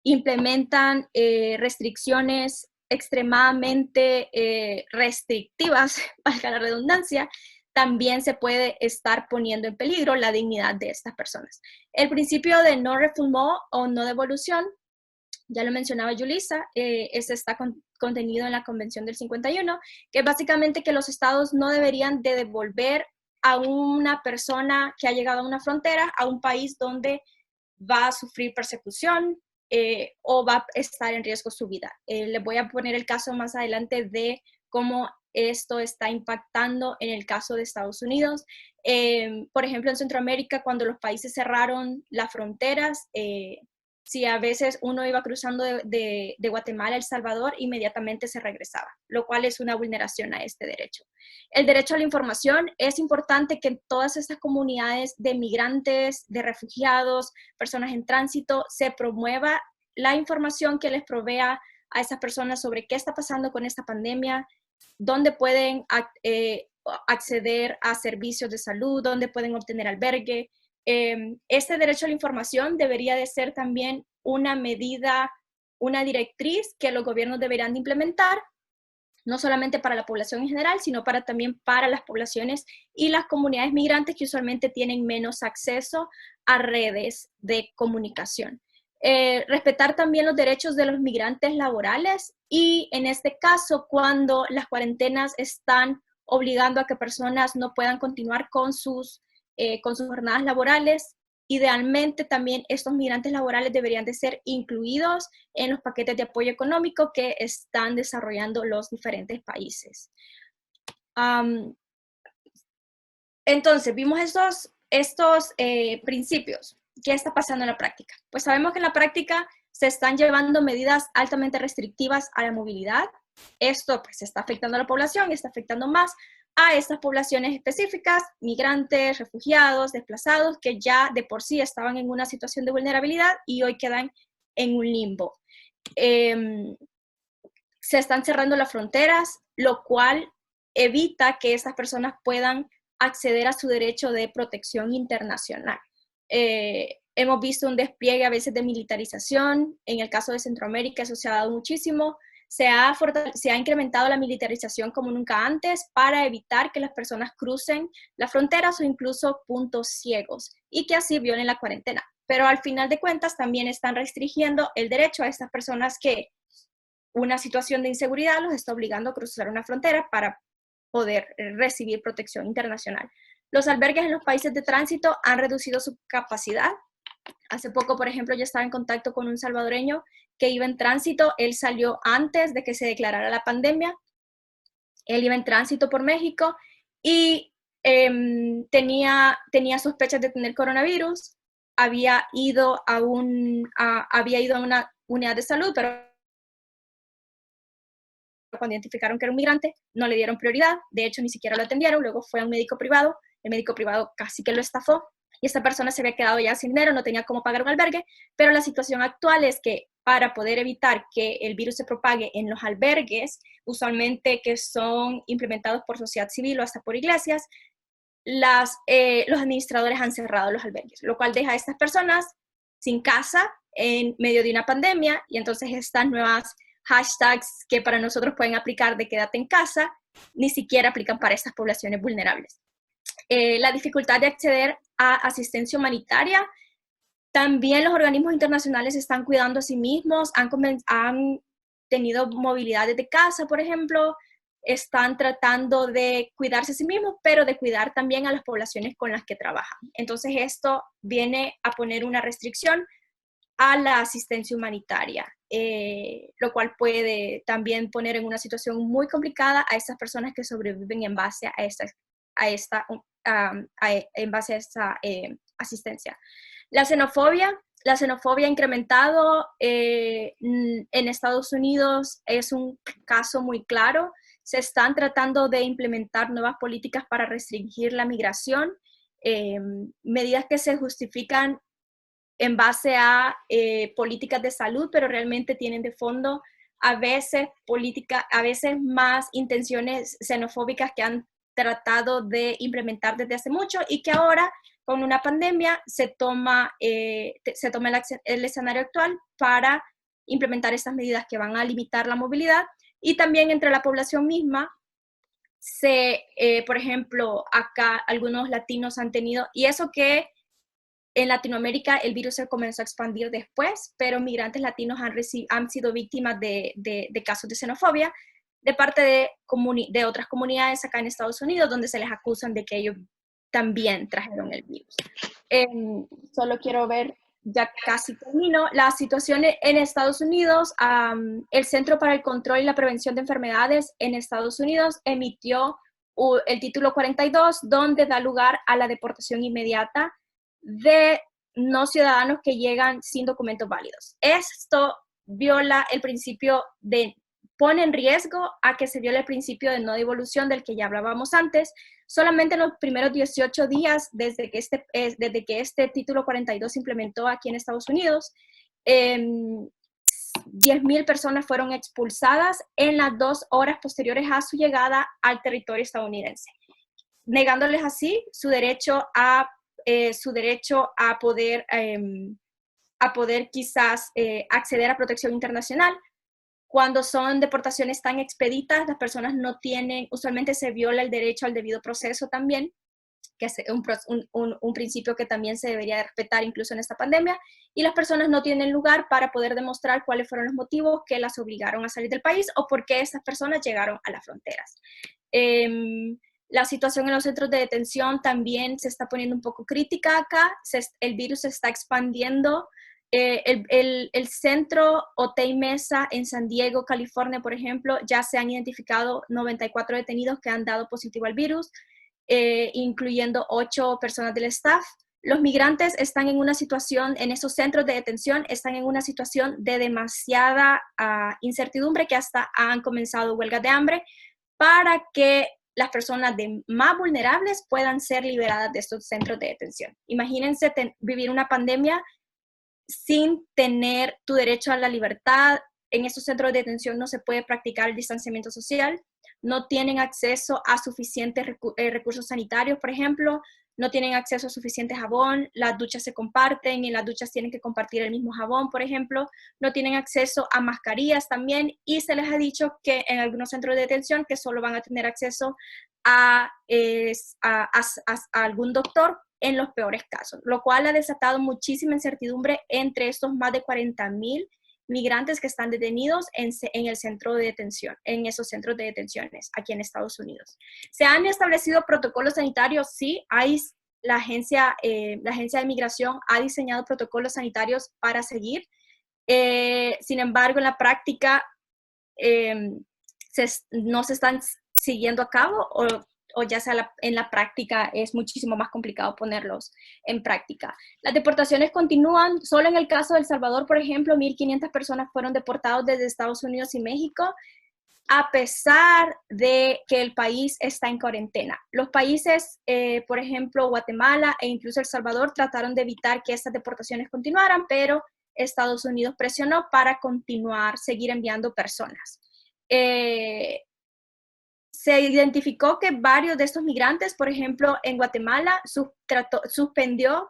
implementan restricciones extremadamente restrictivas, valga la redundancia, también se puede estar poniendo en peligro la dignidad de estas personas. El principio de no refoulement o no devolución, ya lo mencionaba Yulisa, ese está contenido en la Convención del 51, que es básicamente que los estados no deberían de devolver a una persona que ha llegado a una frontera a un país donde va a sufrir persecución, o va a estar en riesgo su vida. Les voy a poner el caso más adelante de cómo esto está impactando en el caso de Estados Unidos. Por ejemplo, en Centroamérica, cuando los países cerraron las fronteras, si a veces uno iba cruzando de Guatemala a El Salvador, inmediatamente se regresaba, lo cual es una vulneración a este derecho. El derecho a la información, es importante que en todas estas comunidades de migrantes, de refugiados, personas en tránsito, se promueva la información que les provea a esas personas sobre qué está pasando con esta pandemia, dónde pueden acceder a servicios de salud, dónde pueden obtener albergue. Este derecho a la información debería de ser también una medida, una directriz que los gobiernos deberán de implementar, no solamente para la población en general, sino también para las poblaciones y las comunidades migrantes que usualmente tienen menos acceso a redes de comunicación. Respetar también los derechos de los migrantes laborales, y en este caso, cuando las cuarentenas están obligando a que personas no puedan continuar con sus jornadas laborales, idealmente también estos migrantes laborales deberían de ser incluidos en los paquetes de apoyo económico que están desarrollando los diferentes países. Entonces, vimos estos principios. ¿Qué está pasando en la práctica? Pues sabemos que en la práctica se están llevando medidas altamente restrictivas a la movilidad. Esto pues está afectando a la población y está afectando más a estas poblaciones específicas, migrantes, refugiados, desplazados, que ya de por sí estaban en una situación de vulnerabilidad y hoy quedan en un limbo. Se están cerrando las fronteras, lo cual evita que estas personas puedan acceder a su derecho de protección internacional. Hemos visto un despliegue a veces de militarización. En el caso de Centroamérica eso se ha dado muchísimo. Se ha incrementado la militarización como nunca antes para evitar que las personas crucen las fronteras o incluso puntos ciegos y que así violen la cuarentena. Pero al final de cuentas también están restringiendo el derecho a estas personas que una situación de inseguridad los está obligando a cruzar una frontera para poder recibir protección internacional, Los albergues en los países de tránsito han reducido su capacidad. Hace poco, por ejemplo, yo estaba en contacto con un salvadoreño que iba en tránsito. Él salió antes de que se declarara la pandemia. Él iba en tránsito por México y tenía sospechas de tener coronavirus. Había ido a una unidad de salud, pero cuando identificaron que era un migrante, no le dieron prioridad. De hecho, ni siquiera lo atendieron. Luego fue a un médico privado. El médico privado casi que lo estafó. Y esta persona se había quedado ya sin dinero, no tenía cómo pagar un albergue, pero la situación actual es que para poder evitar que el virus se propague en los albergues, usualmente que son implementados por sociedad civil o hasta por iglesias, los administradores han cerrado los albergues, lo cual deja a estas personas sin casa en medio de una pandemia, y entonces estas nuevas hashtags que para nosotros pueden aplicar de quédate en casa, ni siquiera aplican para estas poblaciones vulnerables. La dificultad de acceder a asistencia humanitaria. También los organismos internacionales están cuidando a sí mismos, han tenido movilidad desde casa, por ejemplo, están tratando de cuidarse a sí mismos, pero de cuidar también a las poblaciones con las que trabajan. Entonces esto viene a poner una restricción a la asistencia humanitaria, lo cual puede también poner en una situación muy complicada a esas personas que sobreviven en base a esta asistencia. La xenofobia ha incrementado en Estados Unidos, es un caso muy claro. Se están tratando de implementar nuevas políticas para restringir la migración, medidas que se justifican en base a políticas de salud, pero realmente tienen de fondo a veces más intenciones xenofóbicas que han tratado de implementar desde hace mucho y que ahora con una pandemia se toma el escenario actual para implementar estas medidas que van a limitar la movilidad. Y también entre la población misma, por ejemplo, acá algunos latinos han tenido, y eso que en Latinoamérica el virus se comenzó a expandir después, pero migrantes latinos han sido víctimas de casos de xenofobia de parte de otras comunidades acá en Estados Unidos, donde se les acusan de que ellos también trajeron el virus. Solo quiero ver, ya casi termino, la situación en Estados Unidos. El Centro para el Control y la Prevención de Enfermedades en Estados Unidos emitió el título 42, donde da lugar a la deportación inmediata de no ciudadanos que llegan sin documentos válidos. Esto viola el principio pone en riesgo a que se viole el principio de no devolución del que ya hablábamos antes. Solamente en los primeros 18 días desde que este título 42 se implementó aquí en Estados Unidos, 10,000 personas fueron expulsadas en las 2 horas posteriores a su llegada al territorio estadounidense, negándoles así su derecho a poder quizás acceder a protección internacional. Cuando son deportaciones tan expeditas, las personas no tienen, usualmente se viola el derecho al debido proceso también, que es un principio que también se debería respetar incluso en esta pandemia, y las personas no tienen lugar para poder demostrar cuáles fueron los motivos que las obligaron a salir del país o por qué esas personas llegaron a las fronteras. La situación en los centros de detención también se está poniendo un poco crítica acá. El virus se está expandiendo. El centro Otay Mesa en San Diego, California, por ejemplo, ya se han identificado 94 detenidos que han dado positivo al virus, incluyendo 8 personas del staff. Los migrantes están en una situación, en esos centros de detención, están en una situación de demasiada incertidumbre, que hasta han comenzado huelgas de hambre para que las personas más vulnerables puedan ser liberadas de estos centros de detención. Imagínense vivir una pandemia sin tener tu derecho a la libertad. En estos centros de detención no se puede practicar el distanciamiento social, no tienen acceso a suficientes recursos sanitarios, por ejemplo, no tienen acceso a suficiente jabón, las duchas se comparten y en las duchas tienen que compartir el mismo jabón, por ejemplo, no tienen acceso a mascarillas también, y se les ha dicho que en algunos centros de detención que solo van a tener acceso a algún doctor en los peores casos, lo cual ha desatado muchísima incertidumbre entre estos más de 40,000 migrantes que están detenidos en el centro de detención, en esos centros de detenciones aquí en Estados Unidos. ¿Se han establecido protocolos sanitarios? Sí, la agencia de migración ha diseñado protocolos sanitarios para seguir. Sin embargo, en la práctica no se están siguiendo a cabo, o ya sea en la práctica es muchísimo más complicado ponerlos en práctica. Las deportaciones continúan. Solo en el caso de El Salvador, por ejemplo, 1.500 personas fueron deportadas desde Estados Unidos y México, a pesar de que el país está en cuarentena. Los países, por ejemplo, Guatemala e incluso El Salvador, trataron de evitar que estas deportaciones continuaran, pero Estados Unidos presionó para seguir enviando personas. Se identificó que varios de estos migrantes, por ejemplo, en Guatemala, suspendió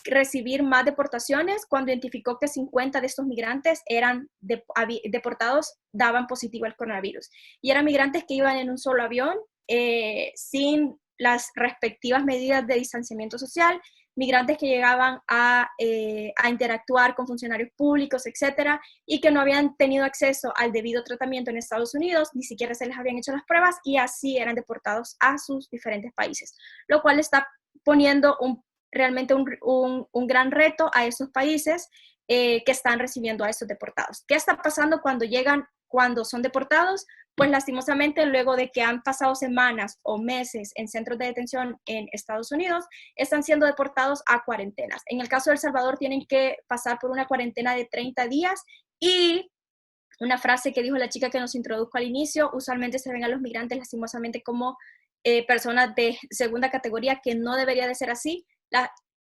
recibir más deportaciones cuando identificó que 50 de estos migrantes eran deportados, daban positivo al coronavirus. Y eran migrantes que iban en un solo avión, sin las respectivas medidas de distanciamiento social, migrantes que llegaban a interactuar con funcionarios públicos, etcétera, y que no habían tenido acceso al debido tratamiento en Estados Unidos, ni siquiera se les habían hecho las pruebas, y así eran deportados a sus diferentes países, lo cual está poniendo realmente un gran reto a esos países que están recibiendo a esos deportados. ¿Qué está pasando cuando son deportados? Pues lastimosamente, luego de que han pasado semanas o meses en centros de detención en Estados Unidos, están siendo deportados a cuarentenas. En el caso de El Salvador, tienen que pasar por una cuarentena de 30 días y una frase que dijo la chica que nos introdujo al inicio: usualmente se ven a los migrantes lastimosamente como personas de segunda categoría, que no debería de ser así.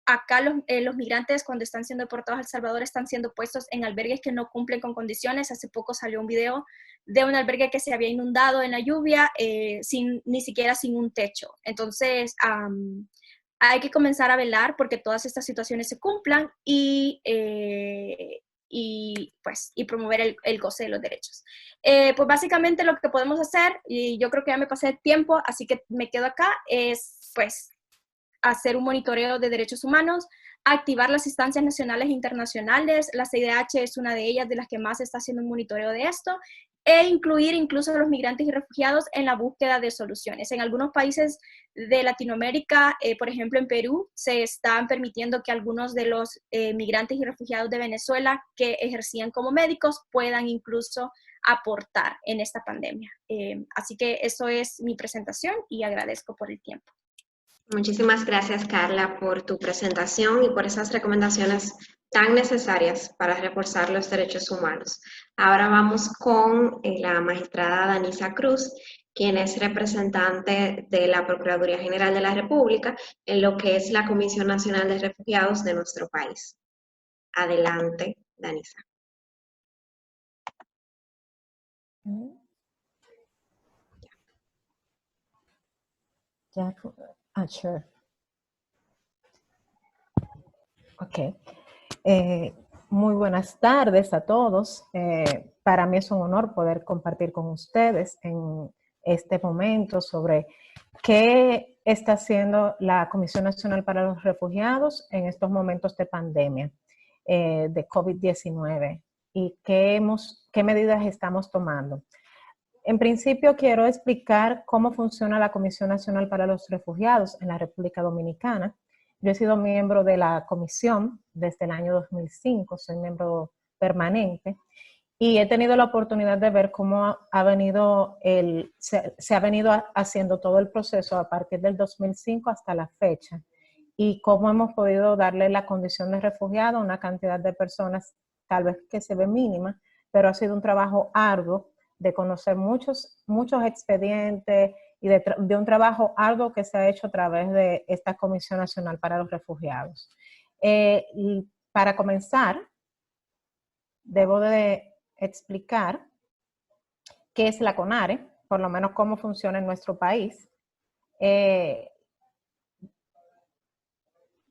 Acá los migrantes, cuando están siendo deportados a El Salvador, están siendo puestos en albergues que no cumplen con condiciones. Hace poco salió un video de un albergue que se había inundado en la lluvia, ni siquiera sin un techo. Entonces, hay que comenzar a velar porque todas estas situaciones se cumplan y promover el goce de los derechos. Pues básicamente lo que podemos hacer, y yo creo que ya me pasé el tiempo, así que me quedo acá, es pues hacer un monitoreo de derechos humanos, activar las instancias nacionales e internacionales. La CIDH es una de ellas, de las que más está haciendo un monitoreo de esto, e incluir incluso a los migrantes y refugiados en la búsqueda de soluciones. En algunos países de Latinoamérica, por ejemplo en Perú, se están permitiendo que algunos de los migrantes y refugiados de Venezuela que ejercían como médicos puedan incluso aportar en esta pandemia. Así que eso es mi presentación y agradezco por el tiempo. Muchísimas gracias, Carla, por tu presentación y por esas recomendaciones tan necesarias para reforzar los derechos humanos. Ahora vamos con la magistrada Danisa Cruz, quien es representante de la Procuraduría General de la República en lo que es la Comisión Nacional de Refugiados de nuestro país. Adelante, Danisa. Sure. Ok. Muy buenas tardes a todos. Para mí es un honor poder compartir con ustedes en este momento sobre qué está haciendo la Comisión Nacional para los Refugiados en estos momentos de pandemia de COVID-19 y qué medidas estamos tomando. En principio, quiero explicar cómo funciona la Comisión Nacional para los Refugiados en la República Dominicana. Yo he sido miembro de la comisión desde el año 2005, soy miembro permanente, y he tenido la oportunidad de ver cómo se ha venido haciendo todo el proceso a partir del 2005 hasta la fecha, y cómo hemos podido darle la condición de refugiado a una cantidad de personas tal vez que se ve mínima, pero ha sido un trabajo arduo de conocer muchos expedientes y de un trabajo arduo que se ha hecho a través de esta Comisión Nacional para los Refugiados. Y para comenzar, debo de explicar qué es la CONARE, por lo menos cómo funciona en nuestro país.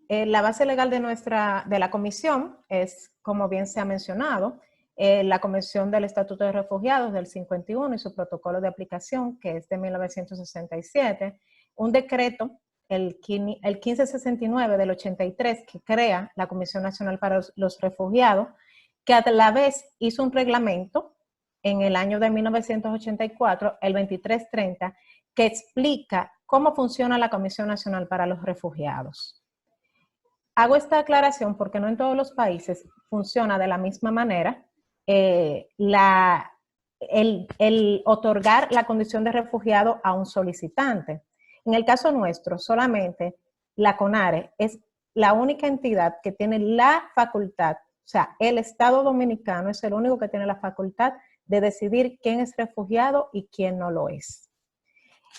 La base legal de la comisión es, como bien se ha mencionado, la Convención del Estatuto de Refugiados del 51 y su protocolo de aplicación, que es de 1967, un decreto, el 1569 del 83, que crea la Comisión Nacional para los Refugiados, que a la vez hizo un reglamento en el año de 1984, el 2330, que explica cómo funciona la Comisión Nacional para los Refugiados. Hago esta aclaración porque no en todos los países funciona de la misma manera el otorgar la condición de refugiado a un solicitante. En el caso nuestro, solamente la CONARE es la única entidad que tiene la facultad, o sea, el Estado Dominicano es el único que tiene la facultad de decidir quién es refugiado y quién no lo es.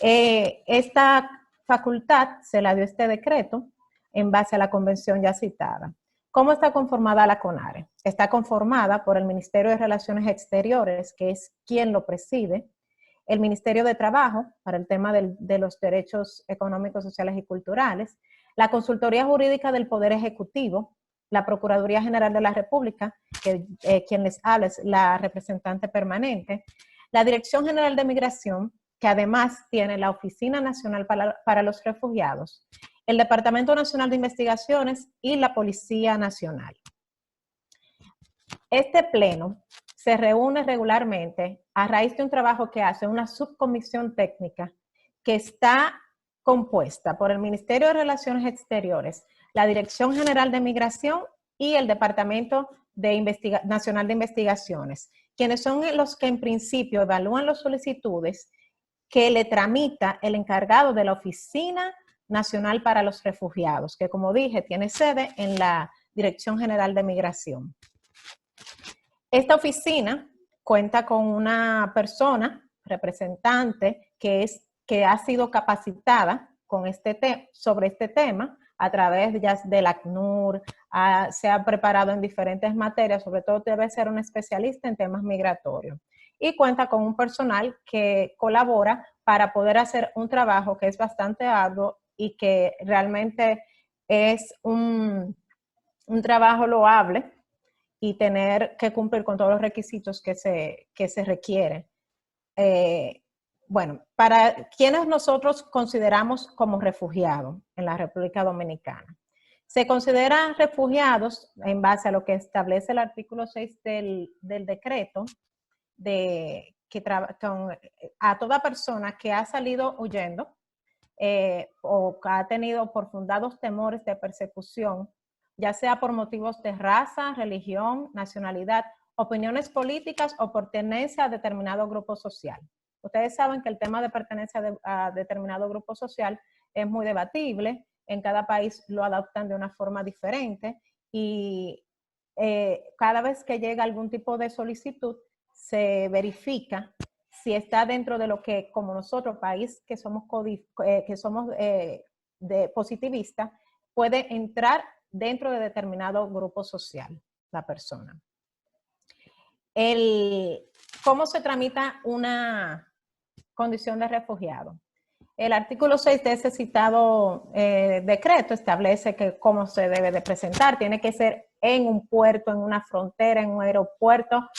Esta facultad se la dio este decreto en base a la convención ya citada. ¿Cómo está conformada la CONARE? Está conformada por el Ministerio de Relaciones Exteriores, que es quien lo preside, el Ministerio de Trabajo, para el tema de los derechos económicos, sociales y culturales, la Consultoría Jurídica del Poder Ejecutivo, la Procuraduría General de la República, que quien les habla es la representante permanente, la Dirección General de Migración, que además tiene la Oficina Nacional para los Refugiados, el Departamento Nacional de Investigaciones y la Policía Nacional. Este pleno se reúne regularmente a raíz de un trabajo que hace una subcomisión técnica que está compuesta por el Ministerio de Relaciones Exteriores, la Dirección General de Migración y el Departamento Nacional de Investigaciones, quienes son los que en principio evalúan las solicitudes que le tramita el encargado de la Oficina Nacional para los Refugiados, que como dije, tiene sede en la Dirección General de Migración. Esta oficina cuenta con una persona, representante, que ha sido capacitada con sobre este tema a través del ACNUR, se ha preparado en diferentes materias, sobre todo debe ser un especialista en temas migratorios. Y cuenta con un personal que colabora para poder hacer un trabajo que es bastante arduo y que realmente es un trabajo loable y tener que cumplir con todos los requisitos que se requieren. Bueno, para quienes nosotros consideramos como refugiados en la República Dominicana. Se consideran refugiados en base a lo que establece el artículo 6 del decreto, a toda persona que ha salido huyendo o que ha tenido por fundados temores de persecución, ya sea por motivos de raza, religión, nacionalidad, opiniones políticas o pertenencia a determinado grupo social. Ustedes saben que el tema de pertenencia a determinado grupo social es muy debatible, en cada país lo adoptan de una forma diferente y cada vez que llega algún tipo de solicitud se verifica si está dentro de lo que, como nosotros, país que somos positivistas, puede entrar dentro de determinado grupo social, la persona. ¿Cómo se tramita una condición de refugiado? El artículo 6 de ese citado decreto establece que cómo se debe de presentar. Tiene que ser en un puerto, en una frontera, en un aeropuerto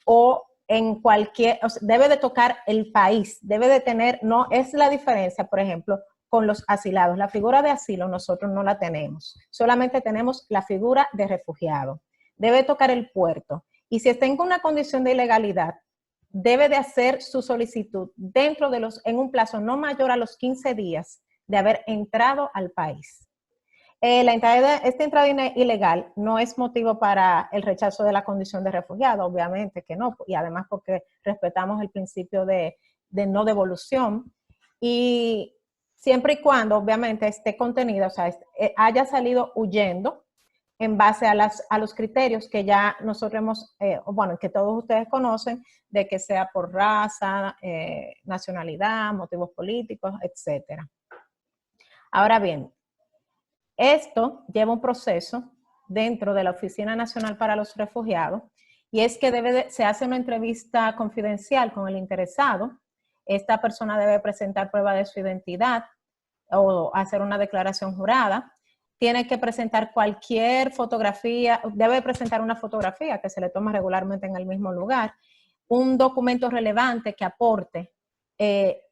o en cualquier, o sea, debe de tocar el país, debe de tener, no es la diferencia, por ejemplo, con los asilados. La figura de asilo nosotros no la tenemos, solamente tenemos la figura de refugiado. Debe tocar el puerto y si está en una condición de ilegalidad, debe de hacer su solicitud en un plazo no mayor a los 15 días de haber entrado al país. Esta entrada ilegal no es motivo para el rechazo de la condición de refugiado, obviamente que no, y además porque respetamos el principio de no devolución, y siempre y cuando obviamente esté contenida, o sea, haya salido huyendo en base a los criterios que ya nosotros que todos ustedes conocen, de que sea por raza, nacionalidad, motivos políticos, etc. Ahora bien, esto lleva un proceso dentro de la Oficina Nacional para los Refugiados y es que se hace una entrevista confidencial con el interesado. Esta persona debe presentar prueba de su identidad o hacer una declaración jurada. Tiene que presentar cualquier fotografía, debe presentar una fotografía que se le toma regularmente en el mismo lugar, un documento relevante que aporte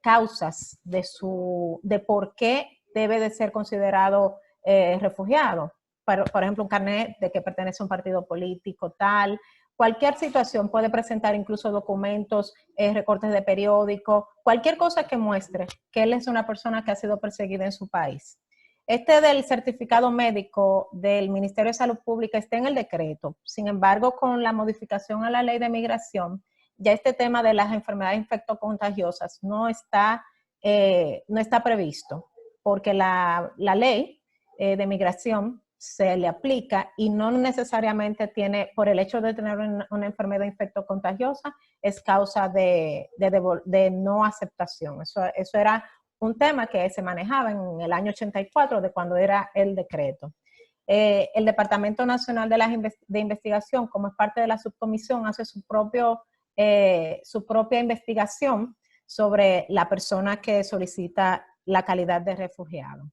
causas de por qué debe de ser considerado refugiado. Por ejemplo, un carnet de que pertenece a un partido político tal, cualquier situación, puede presentar incluso documentos, recortes de periódico, cualquier cosa que muestre que él es una persona que ha sido perseguida en su país. Este del certificado médico del Ministerio de Salud Pública está en el decreto. Sin embargo, con la modificación a la ley de migración, ya este tema de las enfermedades infectocontagiosas no está previsto, porque la ley de migración se le aplica y no necesariamente tiene, por el hecho de tener una enfermedad infectocontagiosa, es causa de no aceptación. Eso era un tema que se manejaba en el año 84, de cuando era el decreto. El Departamento Nacional de Investigación, como es parte de la subcomisión, hace su propia investigación sobre la persona que solicita la calidad de refugiado.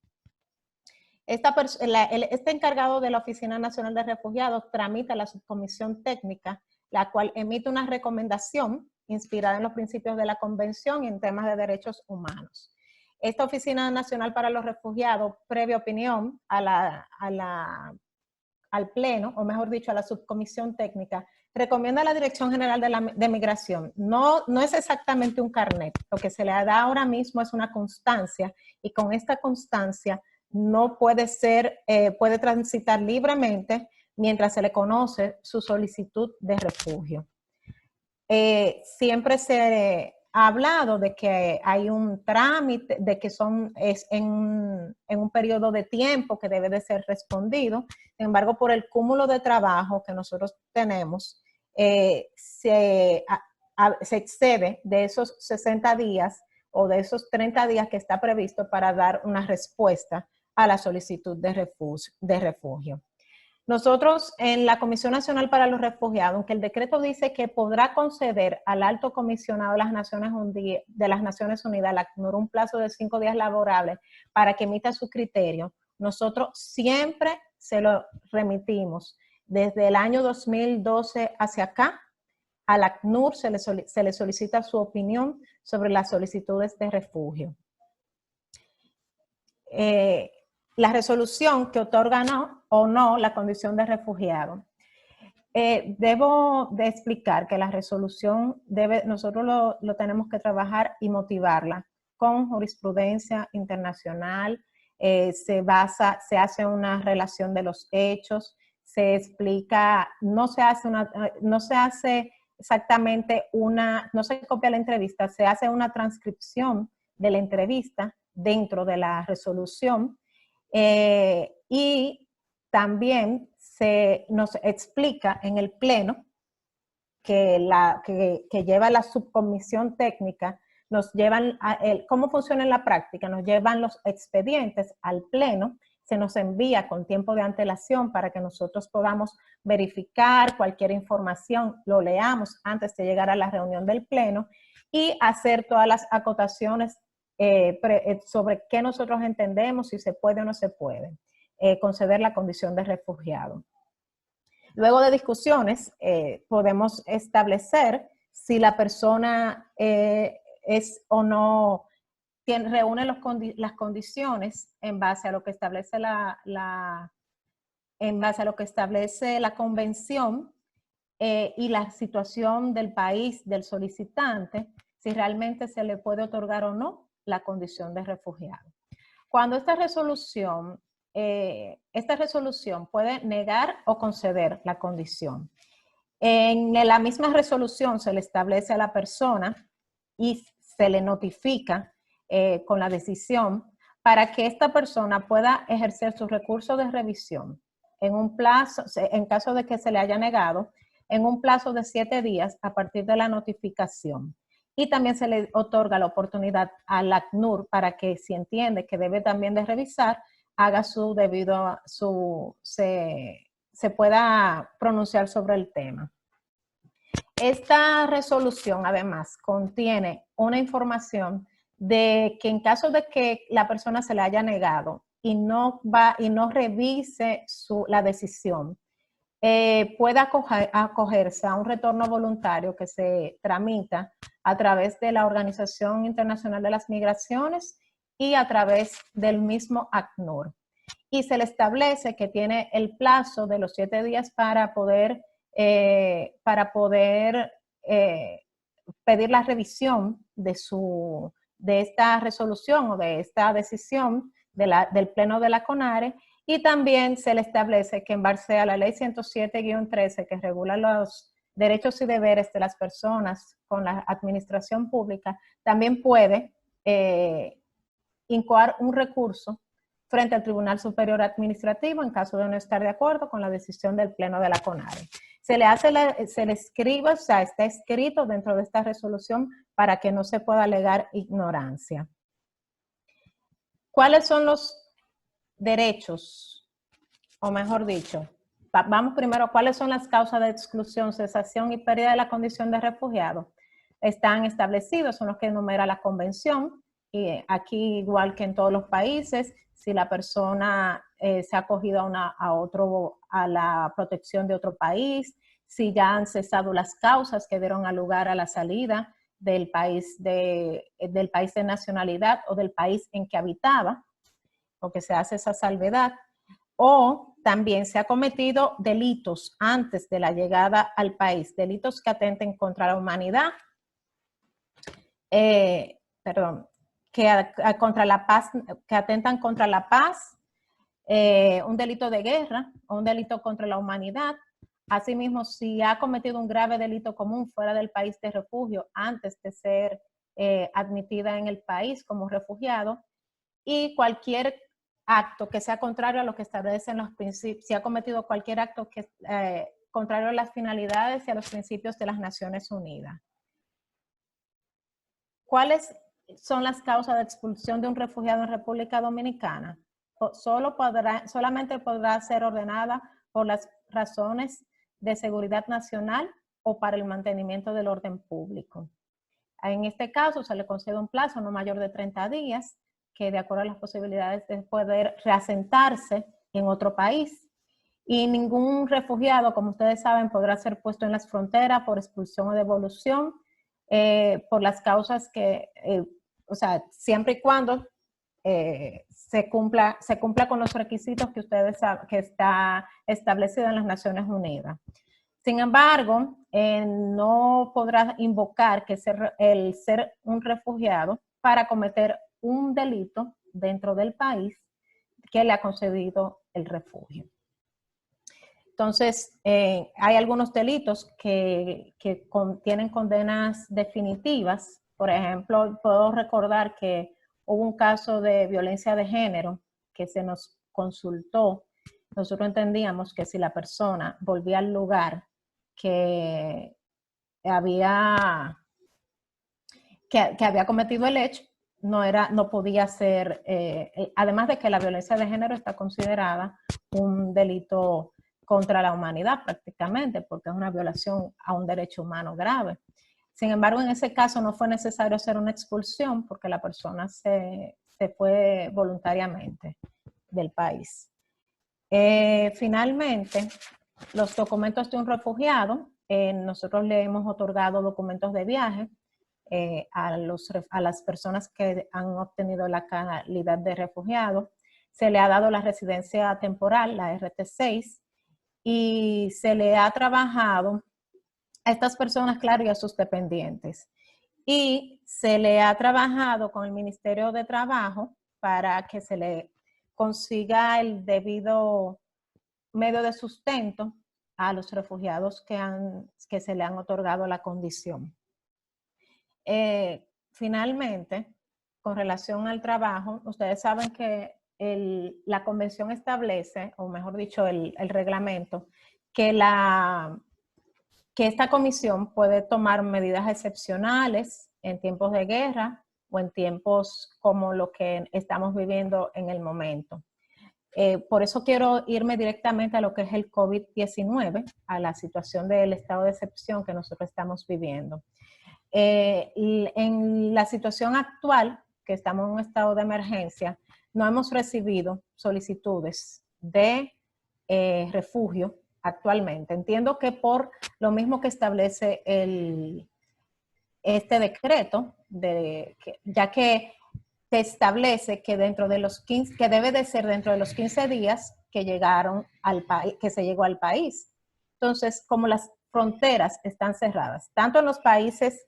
Este encargado de la Oficina Nacional de Refugiados tramita la subcomisión técnica, la cual emite una recomendación inspirada en los principios de la Convención y en temas de derechos humanos. Esta Oficina Nacional para los Refugiados, previa opinión al Pleno, o mejor dicho, a la subcomisión técnica, recomienda a la Dirección General de Migración. No es exactamente un carnet, lo que se le da ahora mismo es una constancia, y con esta constancia no puede puede transitar libremente mientras se le conoce su solicitud de refugio. Siempre se ha hablado de que hay un trámite, de que es en un periodo de tiempo que debe de ser respondido. Sin embargo, por el cúmulo de trabajo que nosotros tenemos, se excede de esos 60 días o de esos 30 días que está previsto para dar una respuesta a la solicitud de refugio. Nosotros en la Comisión Nacional para los Refugiados, aunque el decreto dice que podrá conceder al Alto Comisionado de las Naciones Unidas, al ACNUR, un plazo de 5 días laborables para que emita su criterio, nosotros siempre se lo remitimos. Desde el año 2012 hacia acá, al ACNUR se le solicita su opinión sobre las solicitudes de refugio. La resolución que otorga o no la condición de refugiado. Debo de explicar que la resolución nosotros lo tenemos que trabajar y motivarla con jurisprudencia internacional. Se hace una relación de los hechos, se explica, no se hace exactamente no se copia la entrevista, se hace una transcripción de la entrevista dentro de la resolución. Y también nos explica en el Pleno que lleva la subcomisión técnica, cómo funciona en la práctica, nos llevan los expedientes al Pleno, se nos envía con tiempo de antelación para que nosotros podamos verificar cualquier información, lo leamos antes de llegar a la reunión del Pleno y hacer todas las acotaciones sobre qué nosotros entendemos, si se puede o no se puede conceder la condición de refugiado. Luego de discusiones, podemos establecer si la persona es o no, reúne las condiciones en base a lo que establece la convención y la situación del país del solicitante, si realmente se le puede otorgar o no la condición de refugiado. Cuando esta resolución puede negar o conceder la condición. En la misma resolución se le establece a la persona y se le notifica con la decisión para que esta persona pueda ejercer su recurso de revisión en caso de que se le haya negado, en un plazo de 7 días a partir de la notificación. Y también se le otorga la oportunidad al ACNUR para que, si entiende que debe también de revisar, haga se pueda pronunciar sobre el tema. Esta resolución, además, contiene una información de que en caso de que la persona se le haya negado y no revise la decisión, pueda acogerse a un retorno voluntario que se tramita a través de la Organización Internacional de las Migraciones y a través del mismo ACNUR. Y se le establece que tiene el plazo de los 7 días para poder para poder pedir la revisión de esta resolución o de esta decisión del Pleno de la CONARE, y también se le establece que en base a la Ley 107-13, que regula los derechos y deberes de las personas con la administración pública, también puede incoar un recurso frente al Tribunal Superior Administrativo en caso de no estar de acuerdo con la decisión del Pleno de la CONARE. Se le escribe, o sea, está escrito dentro de esta resolución para que no se pueda alegar ignorancia. ¿Cuáles son los derechos? O mejor dicho, vamos primero, ¿cuáles son las causas de exclusión, cesación y pérdida de la condición de refugiado? Están establecidos, son los que enumera la Convención, y aquí, igual que en todos los países, si la persona se ha acogido a la protección de otro país, si ya han cesado las causas que dieron lugar a la salida del país de nacionalidad o del país en que habitaba, porque se hace esa salvedad, o también se ha cometido delitos antes de la llegada al país, delitos que atenten contra la humanidad, contra la paz, que atentan contra la paz, un delito de guerra o un delito contra la humanidad. Asimismo, si ha cometido un grave delito común fuera del país de refugio antes de ser admitida en el país como refugiado, y cualquier acto que sea contrario a lo que establecen los principios, si ha cometido cualquier acto que contrario a las finalidades y a los principios de las Naciones Unidas. ¿Cuáles son las causas de expulsión de un refugiado en República Dominicana? Solamente podrá ser ordenada por las razones de seguridad nacional o para el mantenimiento del orden público. En este caso se le concede un plazo no mayor de 30 días, que de acuerdo a las posibilidades de poder reasentarse en otro país. Y ningún refugiado, como ustedes saben, podrá ser puesto en las fronteras por expulsión o devolución, por las causas que, o sea, siempre y cuando se cumpla con los requisitos que ustedes saben que está establecido en las Naciones Unidas. Sin embargo, no podrá invocar el ser un refugiado para cometer un delito dentro del país que le ha concedido el refugio. Entonces, hay algunos delitos que tienen condenas definitivas. Por ejemplo, puedo recordar que hubo un caso de violencia de género que se nos consultó. Nosotros entendíamos que si la persona volvía al lugar que había cometido el hecho, no podía ser, además de que la violencia de género está considerada un delito contra la humanidad prácticamente, porque es una violación a un derecho humano grave. Sin embargo, en ese caso no fue necesario hacer una expulsión porque la persona se fue voluntariamente del país. Finalmente, los documentos de un refugiado, nosotros le hemos otorgado documentos de viaje a las personas que han obtenido la calidad de refugiado. Se le ha dado la residencia temporal, la RT6, y se le ha trabajado a estas personas, claro, y a sus dependientes. Y se le ha trabajado con el Ministerio de Trabajo para que se le consiga el debido medio de sustento a los refugiados que se le han otorgado la condición. Finalmente, con relación al trabajo, ustedes saben que la convención establece, o mejor dicho, el reglamento, que esta comisión puede tomar medidas excepcionales en tiempos de guerra o en tiempos como lo que estamos viviendo en el momento. Por eso quiero irme directamente a lo que es el COVID-19, a la situación del estado de excepción que nosotros estamos viviendo. En la situación actual, que estamos en un estado de emergencia, no hemos recibido solicitudes de refugio actualmente. Entiendo que por lo mismo que establece este decreto, ya que se establece que que debe de ser dentro de los 15 días que llegaron al país, que se llegó al país. Entonces, como las fronteras están cerradas, tanto en los países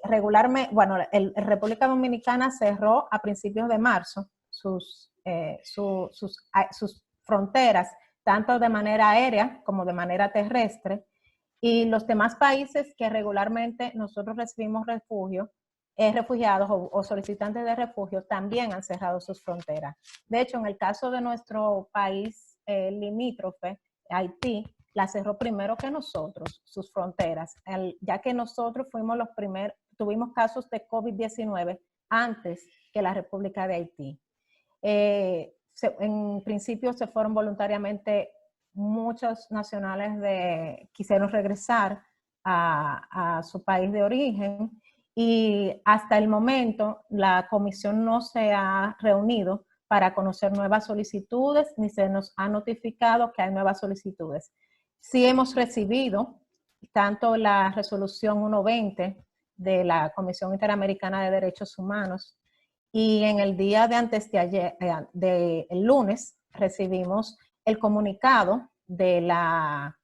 regularmente, bueno, República Dominicana cerró a principios de marzo sus fronteras, tanto de manera aérea como de manera terrestre, y los demás países que regularmente nosotros recibimos refugio, refugiados o solicitantes de refugio, también han cerrado sus fronteras. De hecho, en el caso de nuestro país limítrofe, Haití, la cerró primero que nosotros, sus fronteras, ya que nosotros fuimos los primeros, tuvimos casos de COVID-19 antes que la República de Haití. En principio se fueron voluntariamente muchos nacionales quisieron regresar a su país de origen, y hasta el momento la comisión no se ha reunido para conocer nuevas solicitudes, ni se nos ha notificado que hay nuevas solicitudes. Sí hemos recibido tanto la resolución 120 de la Comisión Interamericana de Derechos Humanos, y en el día de antes de ayer, el lunes, recibimos el comunicado de la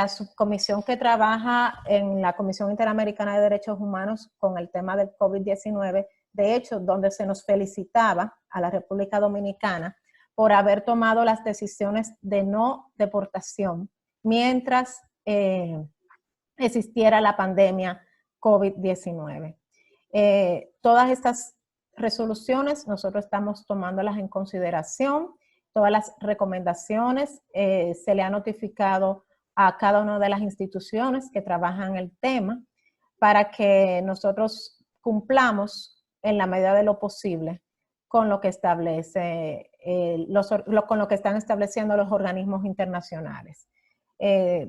subcomisión que trabaja en la Comisión Interamericana de Derechos Humanos con el tema del COVID-19, de hecho, donde se nos felicitaba a la República Dominicana por haber tomado las decisiones de no deportación mientras existiera la pandemia COVID-19. Todas estas resoluciones nosotros estamos tomándolas en consideración, todas las recomendaciones se le ha notificado a cada una de las instituciones que trabajan el tema para que nosotros cumplamos en la medida de lo posible con lo que establece, con lo que están estableciendo los organismos internacionales.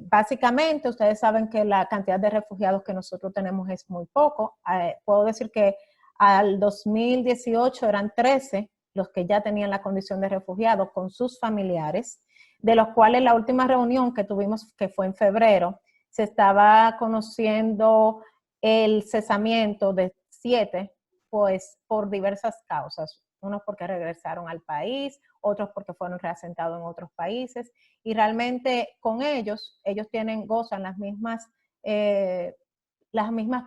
Básicamente, ustedes saben que la cantidad de refugiados que nosotros tenemos es muy poco. Puedo decir que al 2018 eran 13 los que ya tenían la condición de refugiado con sus familiares, de los cuales la última reunión que tuvimos, que fue en febrero, se estaba conociendo el cesamiento de 7, pues por diversas causas. Unos porque regresaron al país, otros porque fueron reasentados en otros países, y realmente con ellos gozan las mismas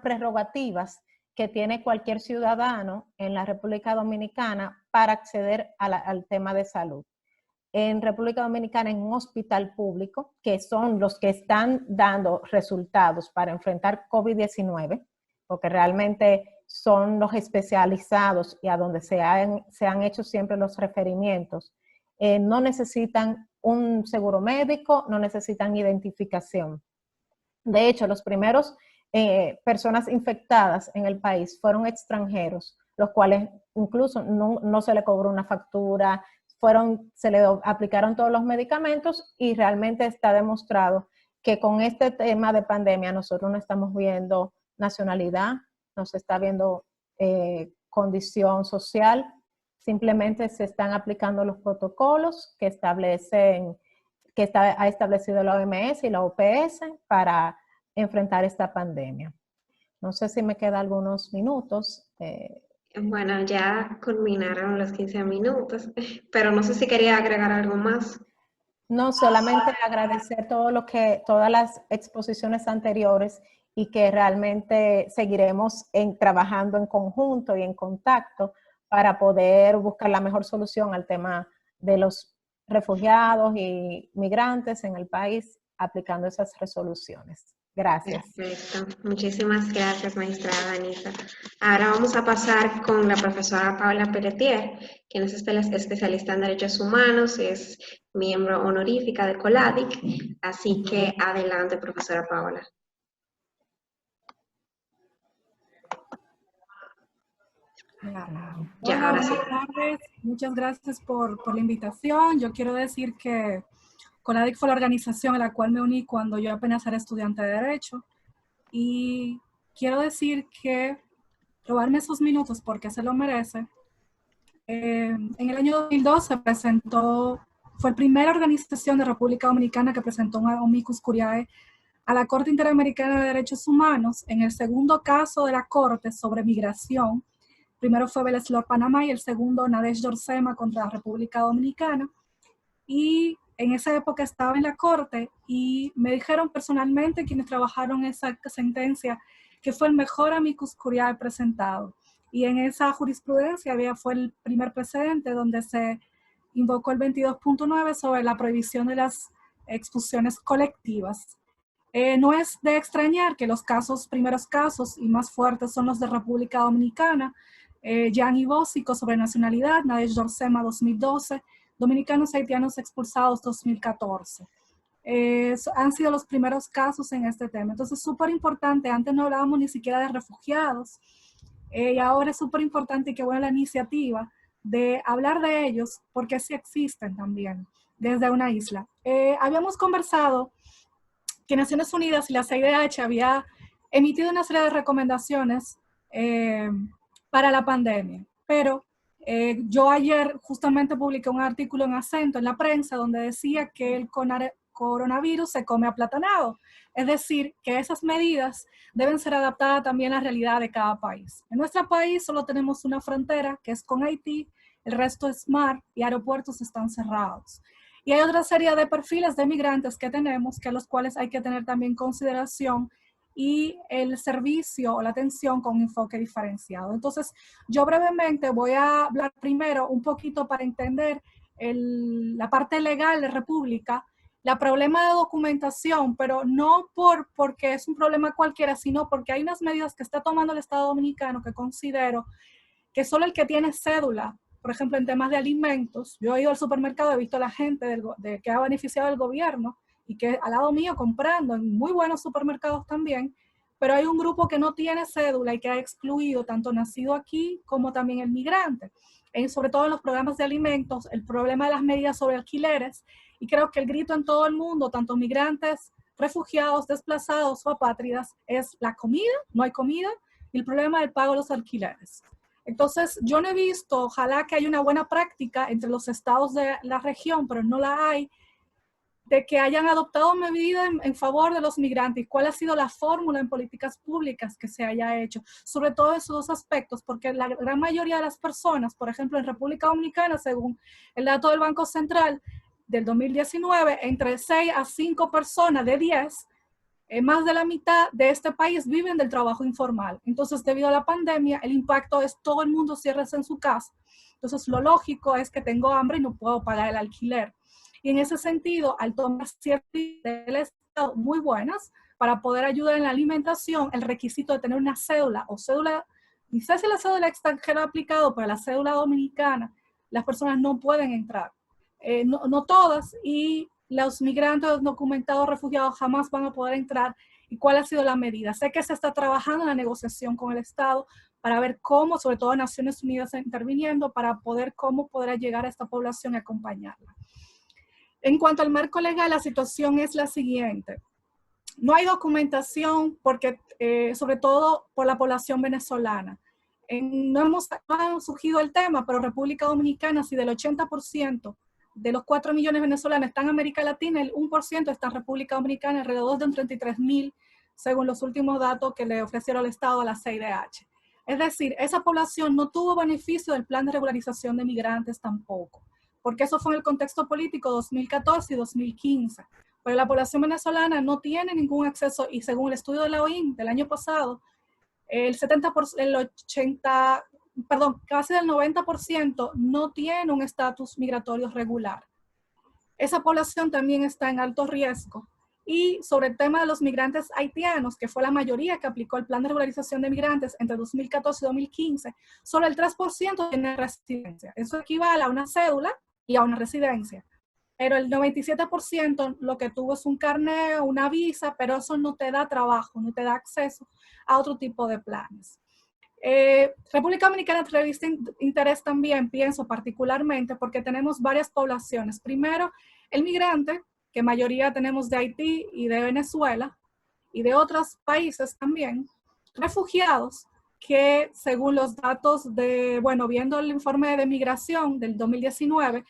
prerrogativas que tiene cualquier ciudadano en la República Dominicana para acceder al tema de salud. En República Dominicana, en un hospital público, que son los que están dando resultados para enfrentar COVID-19, porque realmente son los especializados y a donde se han hecho siempre los referimientos, no necesitan un seguro médico, no necesitan identificación. De hecho, los primeros personas infectadas en el país fueron extranjeros, los cuales incluso no se le cobró una factura, se le aplicaron todos los medicamentos, y realmente está demostrado que con este tema de pandemia nosotros no estamos viendo nacionalidad, no se está viendo condición social, simplemente se están aplicando los protocolos que ha establecido la OMS y la OPS para enfrentar esta pandemia. No sé si me quedan algunos minutos. Bueno, ya culminaron los 15 minutos, pero no sé si quería agregar algo más. No, solamente agradecer todas las exposiciones anteriores, y que realmente seguiremos trabajando en conjunto y en contacto para poder buscar la mejor solución al tema de los refugiados y migrantes en el país, aplicando esas resoluciones. Gracias. Perfecto. Muchísimas gracias, magistrada Anita. Ahora vamos a pasar con la profesora Paula Pelletier, quien es especialista en Derechos Humanos, es miembro honorífica de COLADIC. Así que adelante, profesora Paula. Hola, buenas tardes. Muchas gracias por la invitación. Yo quiero decir que COLADIC fue la organización a la cual me uní cuando yo apenas era estudiante de Derecho. Y quiero decir que robarme esos minutos porque se lo merece. En el año 2012 fue la primera organización de República Dominicana que presentó un amicus curiae a la Corte Interamericana de Derechos Humanos en el segundo caso de la Corte sobre migración. Primero fue Beleslor Panamá y el segundo Nadesh Dorsema contra la República Dominicana. Y en esa época estaba en la corte y me dijeron personalmente quienes trabajaron esa sentencia que fue el mejor amicus curiae presentado. Y en esa jurisprudencia fue el primer precedente donde se invocó el 22.9 sobre la prohibición de las expulsiones colectivas. No es de extrañar que los primeros casos y más fuertes son los de República Dominicana, Jan y Bósico sobre nacionalidad, Nadej Dorsema 2012, dominicanos haitianos expulsados 2014. Han sido los primeros casos en este tema. Entonces, súper importante, antes no hablábamos ni siquiera de refugiados, y ahora es súper importante y qué buena la iniciativa de hablar de ellos, porque sí existen también desde una isla. Habíamos conversado que Naciones Unidas y la CIDH había emitido una serie de recomendaciones para la pandemia, pero yo ayer justamente publiqué un artículo en Acento en la prensa donde decía que el coronavirus se come aplatanado, es decir, que esas medidas deben ser adaptadas también a la realidad de cada país. En nuestro país solo tenemos una frontera que es con Haití, el resto es mar y aeropuertos están cerrados. Y hay otra serie de perfiles de migrantes que tenemos, que a los cuales hay que tener también consideración y el servicio o la atención con enfoque diferenciado. Entonces, yo brevemente voy a hablar primero un poquito para entender la parte legal de República, la problema de documentación, pero no porque es un problema cualquiera, sino porque hay unas medidas que está tomando el Estado Dominicano que considero que solo el que tiene cédula, por ejemplo, en temas de alimentos, yo he ido al supermercado, he visto a la gente que ha beneficiado del gobierno y que al lado mío comprando en muy buenos supermercados también, pero hay un grupo que no tiene cédula y que ha excluido tanto nacido aquí como también el migrante. Sobre todo en los programas de alimentos, el problema de las medidas sobre alquileres, y creo que el grito en todo el mundo, tanto migrantes, refugiados, desplazados o apátridas, es la comida, no hay comida, y el problema del pago de los alquileres. Entonces, yo no he visto, ojalá que haya una buena práctica entre los estados de la región, pero no la hay, de que hayan adoptado medidas en favor de los migrantes. ¿Cuál ha sido la fórmula en políticas públicas que se haya hecho? Sobre todo en esos dos aspectos, porque la gran mayoría de las personas, por ejemplo, en República Dominicana, según el dato del Banco Central del 2019, entre 6 a 5 personas de 10, más de la mitad de este país viven del trabajo informal. Entonces, debido a la pandemia, el impacto es todo el mundo ciérrese en su casa. Entonces, lo lógico es que tengo hambre y no puedo pagar el alquiler. Y en ese sentido, al tomar ciertas medidas del Estado muy buenas para poder ayudar en la alimentación, el requisito de tener una cédula o cédula, ni sé si la cédula extranjera ha aplicado, pero la cédula dominicana, las personas no pueden entrar. No todas, y los migrantes documentados refugiados jamás van a poder entrar. ¿Y cuál ha sido la medida? Sé que se está trabajando en la negociación con el Estado para ver cómo, sobre todo Naciones Unidas interviniendo, para cómo podrá llegar a esta población y acompañarla. En cuanto al marco legal, la situación es la siguiente. No hay documentación porque, sobre todo por la población venezolana. No ha surgido el tema, pero República Dominicana, si del 80% de los 4 millones de venezolanos están en América Latina, el 1% está en República Dominicana, alrededor de un 33,000, según los últimos datos que le ofrecieron al Estado a la CIDH. Es decir, esa población no tuvo beneficio del plan de regularización de migrantes tampoco, porque eso fue en el contexto político 2014 y 2015. Pero la población venezolana no tiene ningún acceso, y según el estudio de la OIM del año pasado, casi del 90% no tiene un estatus migratorio regular. Esa población también está en alto riesgo. Y sobre el tema de los migrantes haitianos, que fue la mayoría que aplicó el plan de regularización de migrantes entre 2014 y 2015, solo el 3% tiene residencia. Eso equivale a una cédula y a una residencia. Pero el 97% lo que tuvo es un carnet, una visa, pero eso no te da trabajo, no te da acceso a otro tipo de planes. República Dominicana revista interés también, pienso particularmente, porque tenemos varias poblaciones. Primero, el migrante, que mayoría tenemos de Haití y de Venezuela, y de otros países también. Refugiados, que según los datos viendo el informe de migración del 2019,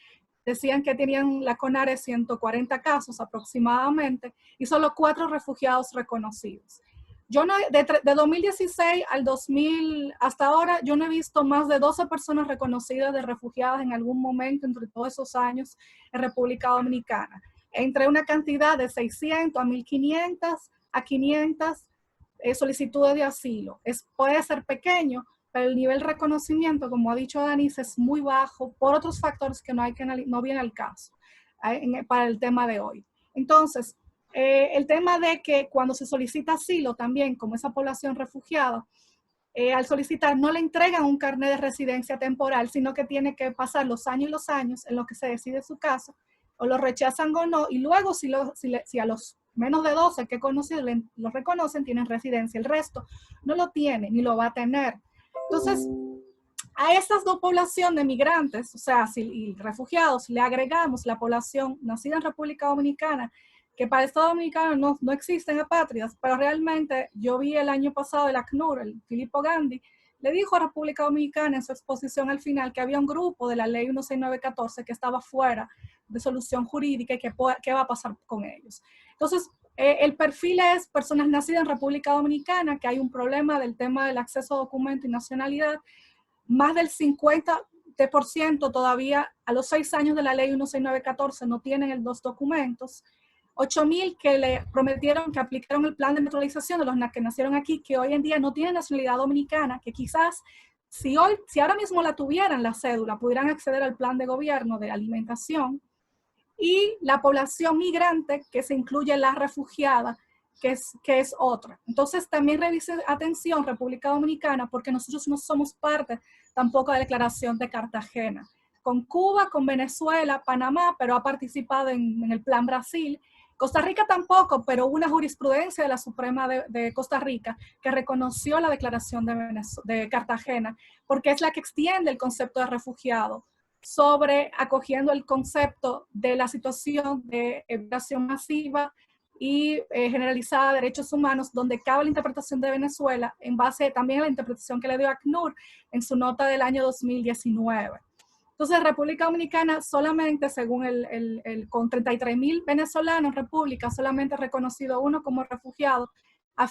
decían que tenían la CONARE 140 casos aproximadamente, y solo 4 refugiados reconocidos. Yo no, de 2016 al 2000 hasta ahora, yo no he visto más de 12 personas reconocidas de refugiadas en algún momento entre todos esos años en República Dominicana. Entre una cantidad de 600 a 1500 a 500 solicitudes de asilo. Puede ser pequeño, pero el nivel de reconocimiento, como ha dicho Danis, es muy bajo por otros factores que no vienen al caso para el tema de hoy. Entonces, el tema de que cuando se solicita asilo también, como esa población refugiada, al solicitar no le entregan un carnet de residencia temporal, sino que tiene que pasar los años y los años en los que se decide su caso, o lo rechazan o no, y luego si a los menos de 12 que conocen, los reconocen, tienen residencia. El resto no lo tiene ni lo va a tener. Entonces, a estas dos poblaciones de migrantes, o sea, y refugiados, le agregamos la población nacida en República Dominicana, que para el Estado Dominicano no existen apátridas, pero realmente yo vi el año pasado el ACNUR, el Filippo Gandhi, le dijo a República Dominicana en su exposición al final que había un grupo de la ley 16914 que estaba fuera de solución jurídica y que qué va a pasar con ellos. Entonces, el perfil es personas nacidas en República Dominicana, que hay un problema del tema del acceso a documento y nacionalidad. Más del 50% todavía a los 6 años de la ley 16914 no tienen los documentos. 8,000 que le prometieron que aplicaron el plan de naturalización de los que nacieron aquí, que hoy en día no tienen nacionalidad dominicana, que quizás si ahora mismo la tuvieran la cédula, pudieran acceder al plan de gobierno de alimentación. Y la población migrante, que se incluye la refugiada, que es otra. Entonces también revise atención República Dominicana, porque nosotros no somos parte tampoco de la Declaración de Cartagena. Con Cuba, con Venezuela, Panamá, pero ha participado en el Plan Brasil. Costa Rica tampoco, pero hubo una jurisprudencia de la Suprema de Costa Rica que reconoció la Declaración de Cartagena, porque es la que extiende el concepto de refugiado, acogiendo el concepto de la situación de migración masiva y generalizada de derechos humanos, donde cabe la interpretación de Venezuela en base también a la interpretación que le dio ACNUR en su nota del año 2019. Entonces, República Dominicana solamente, según con 33,000 venezolanos en República, solamente ha reconocido uno como refugiado a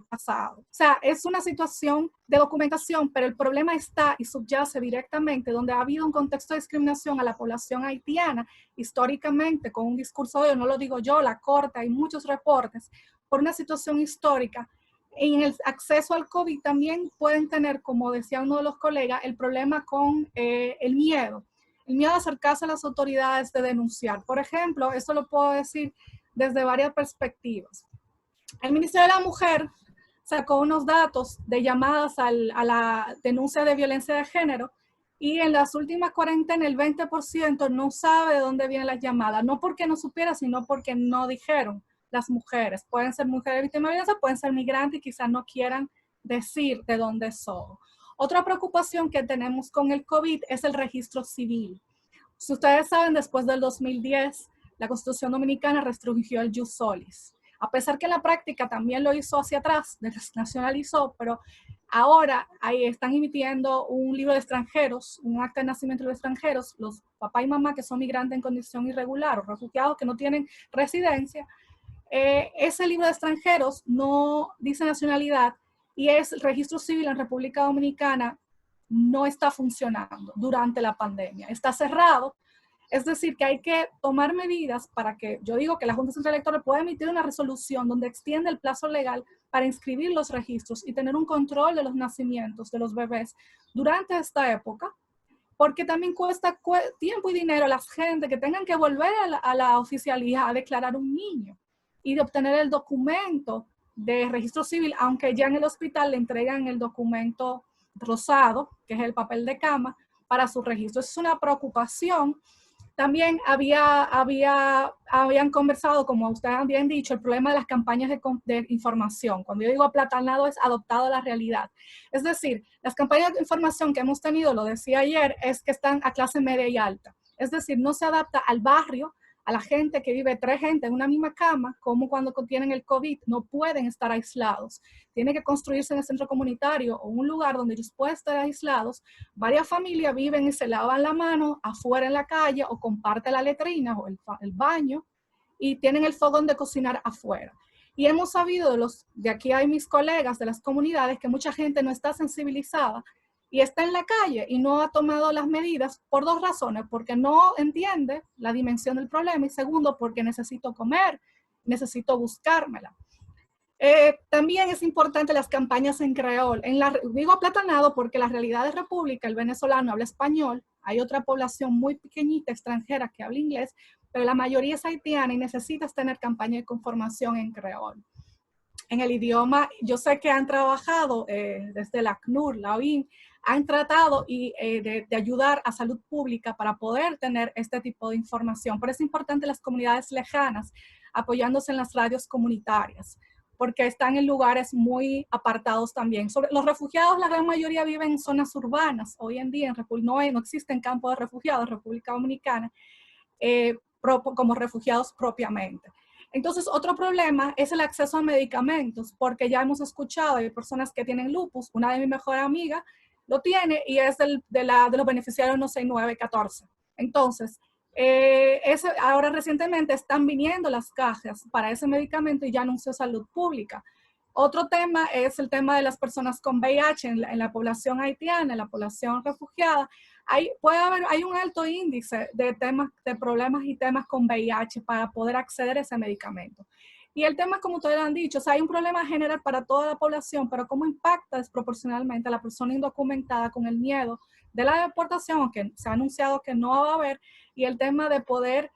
pasado. O sea, es una situación de documentación, pero el problema está y subyace directamente donde ha habido un contexto de discriminación a la población haitiana, históricamente, con un discurso de, no lo digo yo, la Corte, hay muchos reportes, por una situación histórica. En el acceso al COVID también pueden tener, como decía uno de los colegas, el problema con el miedo a acercarse a las autoridades, de denunciar. Por ejemplo, eso lo puedo decir desde varias perspectivas. El Ministerio de la Mujer sacó unos datos de llamadas a la denuncia de violencia de género y en las últimas cuarentenas el 20% no sabe de dónde vienen las llamadas, no porque no supiera, sino porque no dijeron las mujeres. Pueden ser mujeres víctimas de violencia, pueden ser migrantes y quizás no quieran decir de dónde son. Otra preocupación que tenemos con el COVID es el registro civil. Si ustedes saben, después del 2010, la Constitución Dominicana restringió el jus solis. A pesar que en la práctica también lo hizo hacia atrás, desnacionalizó, pero ahora ahí están emitiendo un libro de extranjeros, un acta de nacimiento de extranjeros, los papá y mamá que son migrantes en condición irregular o refugiados que no tienen residencia. Ese libro de extranjeros no dice nacionalidad y el registro civil en República Dominicana no está funcionando durante la pandemia. Está cerrado. Es decir, que hay que tomar medidas para que, yo digo que la Junta Central Electoral pueda emitir una resolución donde extienda el plazo legal para inscribir los registros y tener un control de los nacimientos de los bebés durante esta época, porque también cuesta tiempo y dinero a la gente que tengan que volver a la oficialía a declarar un niño y de obtener el documento de registro civil, aunque ya en el hospital le entregan el documento rosado, que es el papel de cama, para su registro. Eso es una preocupación. También habían conversado, como ustedes habían dicho, el problema de las campañas de información. Cuando yo digo aplatanado es adoptado a la realidad. Es decir, las campañas de información que hemos tenido, lo decía ayer, es que están a clase media y alta. Es decir, no se adapta al barrio, a la gente que vive 3 gente en una misma cama, como cuando tienen el COVID, no pueden estar aislados. Tiene que construirse en el centro comunitario o un lugar donde ellos puedan estar aislados. Varias familias viven y se lavan la mano afuera en la calle o comparten la letrina o el baño y tienen el fogón de cocinar afuera. Y hemos sabido de aquí hay mis colegas de las comunidades que mucha gente no está sensibilizada y está en la calle y no ha tomado las medidas por dos razones, porque no entiende la dimensión del problema y segundo, porque necesito comer, necesito buscármela. También es importante las campañas en creol. Digo aplatanado porque la realidad de República, el venezolano habla español, hay otra población muy pequeñita extranjera que habla inglés, pero la mayoría es haitiana y necesitas tener campaña de conformación en creol. En el idioma, yo sé que han trabajado desde la ACNUR, la OIM, han tratado de ayudar a salud pública para poder tener este tipo de información. Pero es importante las comunidades lejanas apoyándose en las radios comunitarias, porque están en lugares muy apartados también. Sobre los refugiados, la gran mayoría viven en zonas urbanas. Hoy en día no existen campos de refugiados en República Dominicana como refugiados propiamente. Entonces, otro problema es el acceso a medicamentos, porque ya hemos escuchado, hay personas que tienen lupus, una de mis mejores amigas lo tiene y es de los beneficiarios 16914. Entonces, ahora recientemente están viniendo las cajas para ese medicamento y ya anunció Salud Pública. Otro tema es el tema de las personas con VIH en la población haitiana, en la población refugiada. Hay un alto índice de problemas y temas con VIH para poder acceder a ese medicamento. Y el tema, como ustedes han dicho, o sea, hay un problema general para toda la población, pero cómo impacta desproporcionalmente a la persona indocumentada con el miedo de la deportación, aunque se ha anunciado que no va a haber, y el tema de poder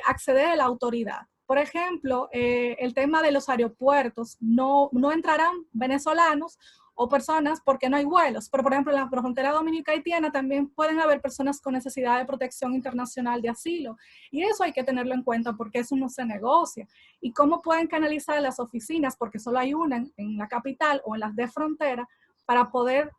acceder a la autoridad. Por ejemplo, el tema de los aeropuertos, no entrarán venezolanos o personas porque no hay vuelos, pero por ejemplo en la frontera dominica-haitiana también pueden haber personas con necesidad de protección internacional de asilo, y eso hay que tenerlo en cuenta porque eso no se negocia. Y cómo pueden canalizar las oficinas, porque solo hay una en la capital o en las de frontera, para poder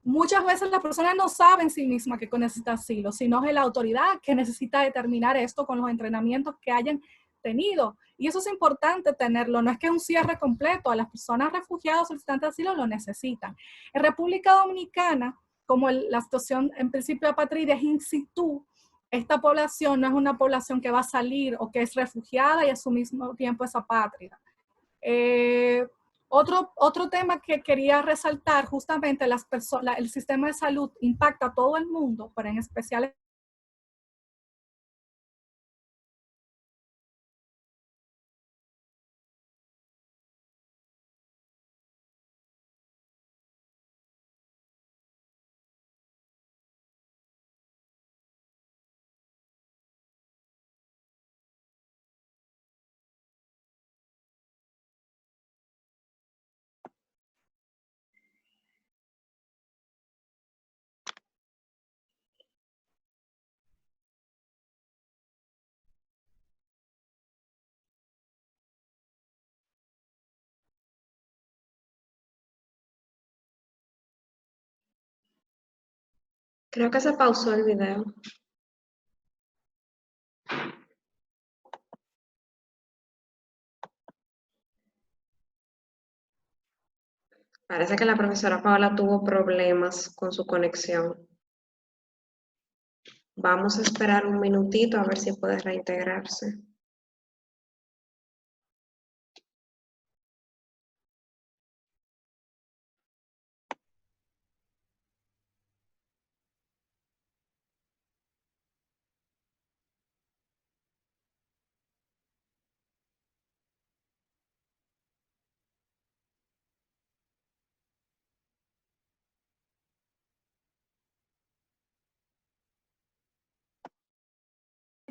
muchas veces las personas no saben sí mismas que necesita asilo, sino es la autoridad que necesita determinar esto con los entrenamientos que hayan tenido. Y eso es importante tenerlo, no es que es un cierre completo, a las personas refugiadas solicitantes de asilo lo necesitan. En República Dominicana, como la situación en principio de apátrida es in situ, esta población no es una población que va a salir o que es refugiada y a su mismo tiempo es apátrida. Otro tema que quería resaltar, justamente el sistema de salud impacta a todo el mundo, pero en especial Creo que se pausó el video. Parece que la profesora Paola tuvo problemas con su conexión. Vamos a esperar un minutito a ver si puede reintegrarse.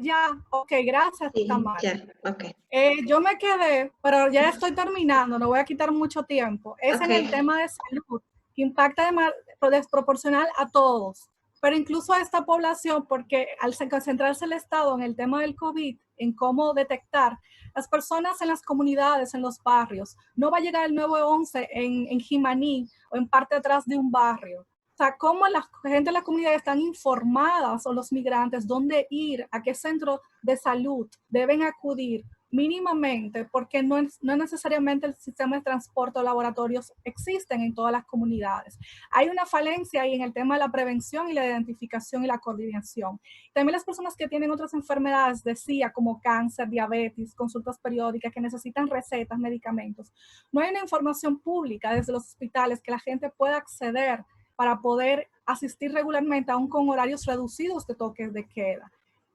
ya, ok, gracias, Sí, Tamara. ya, ok. Yo me quedé, pero ya estoy terminando, no voy a quitar mucho tiempo. Es en el tema de salud, que impacta desproporcional a todos, pero incluso a esta población, porque al concentrarse el Estado en el tema del COVID, en cómo detectar, las personas en las comunidades, en los barrios, no va a llegar el 911 en Jimaní o en parte atrás de un barrio. O sea, cómo la gente de la comunidad están informadas o los migrantes, dónde ir, a qué centro de salud deben acudir, mínimamente, porque no necesariamente el sistema de transporte o laboratorios existen en todas las comunidades. Hay una falencia ahí en el tema de la prevención y la identificación y la coordinación. También las personas que tienen otras enfermedades, decía, como cáncer, diabetes, consultas periódicas, que necesitan recetas, medicamentos. No hay una información pública desde los hospitales que la gente pueda acceder para poder asistir regularmente, aún con horarios reducidos de toques de queda.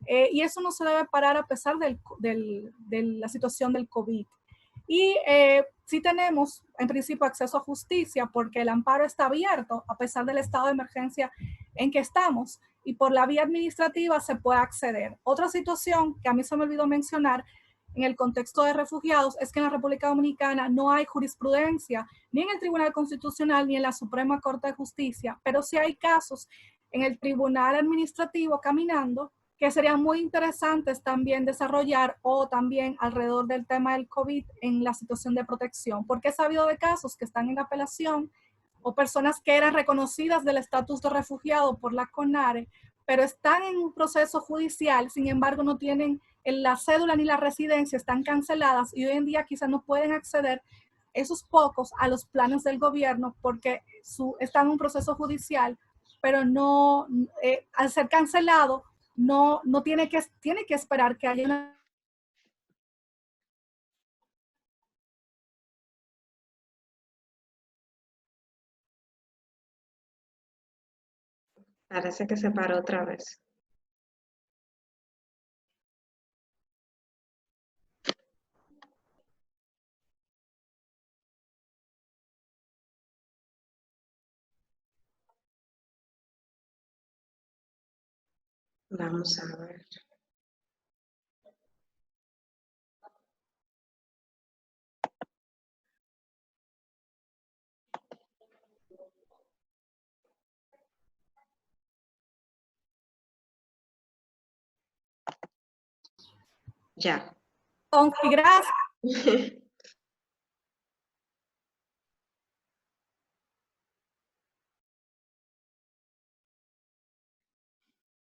Y eso no se debe parar a pesar de la situación del COVID. Y sí tenemos, en principio, acceso a justicia porque el amparo está abierto a pesar del estado de emergencia en que estamos, y por la vía administrativa se puede acceder. Otra situación que a mí se me olvidó mencionar en el contexto de refugiados es que en la República Dominicana no hay jurisprudencia ni en el Tribunal Constitucional ni en la Suprema Corte de Justicia, pero sí hay casos en el Tribunal Administrativo caminando que serían muy interesantes también desarrollar, o también alrededor del tema del COVID en la situación de protección, porque he sabido de casos que están en apelación o personas que eran reconocidas del estatus de refugiado por la CONARE, pero están en un proceso judicial, sin embargo no tienen la cédula ni la residencia, están canceladas y hoy en día quizás no pueden acceder esos pocos a los planes del gobierno porque están en un proceso judicial, pero no, al ser cancelado, no tiene que esperar que haya una... Parece que se paró otra vez. Vamos a ver. Ya. Gracias.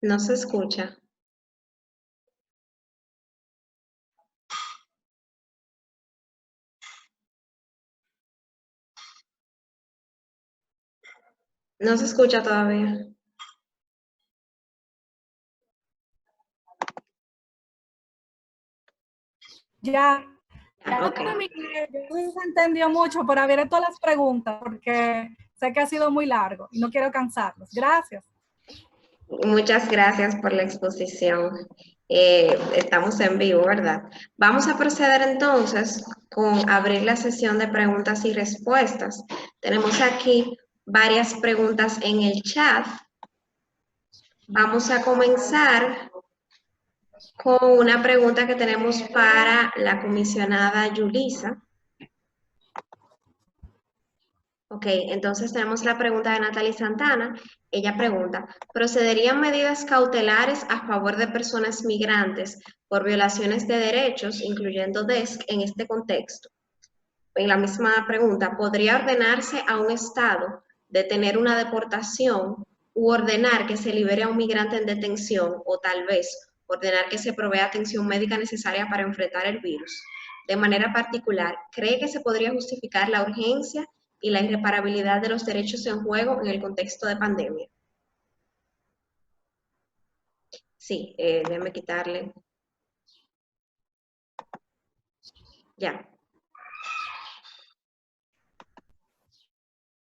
No se escucha. No se escucha todavía. Ya Ok. terminé. Yo no se entendió mucho, pero abriré todas las preguntas porque sé que ha sido muy largo y no quiero cansarlos. Gracias. Muchas gracias por la exposición. Estamos en vivo, ¿verdad? Vamos a proceder entonces con abrir la sesión de preguntas y respuestas. Tenemos aquí varias preguntas en el chat. Vamos a comenzar con una pregunta que tenemos para la comisionada Yulisa. Ok, entonces tenemos la pregunta de Natalie Santana. Ella pregunta, ¿procederían medidas cautelares a favor de personas migrantes por violaciones de derechos, incluyendo DESC, en este contexto? En la misma pregunta, ¿podría ordenarse a un Estado detener una deportación u ordenar que se libere a un migrante en detención, o tal vez ordenar que se provea atención médica necesaria para enfrentar el virus? De manera particular, ¿cree que se podría justificar la urgencia y la irreparabilidad de los derechos en juego en el contexto de pandemia? Sí, déjame quitarle. Ya.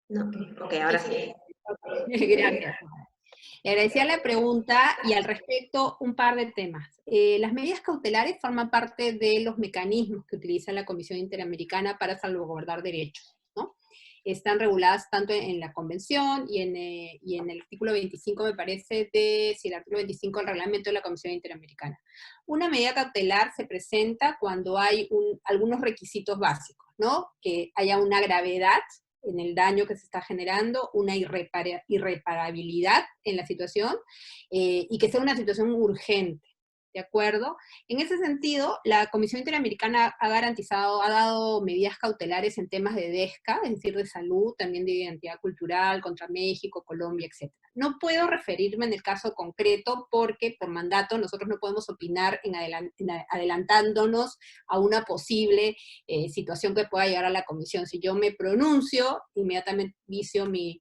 No, ok, ahora sí. Gracias. Le agradecía la pregunta y al respecto un par de temas. Las medidas cautelares forman parte de los mecanismos que utiliza la Comisión Interamericana para salvaguardar derechos, ¿no? Están reguladas tanto en la Convención y en el artículo 25, me parece, el artículo 25 del reglamento de la Comisión Interamericana. Una medida cautelar se presenta cuando hay algunos requisitos básicos, ¿no? Que haya una gravedad en el daño que se está generando, una irreparabilidad en la situación, y que sea una situación urgente. ¿de acuerdo? En ese sentido, la Comisión Interamericana ha dado medidas cautelares en temas de DESCA, es decir, de salud, también de identidad cultural, contra México, Colombia, etc. No puedo referirme en el caso concreto porque por mandato nosotros no podemos opinar adelantándonos a una posible situación que pueda llegar a la Comisión. Si yo me pronuncio, inmediatamente vicio mi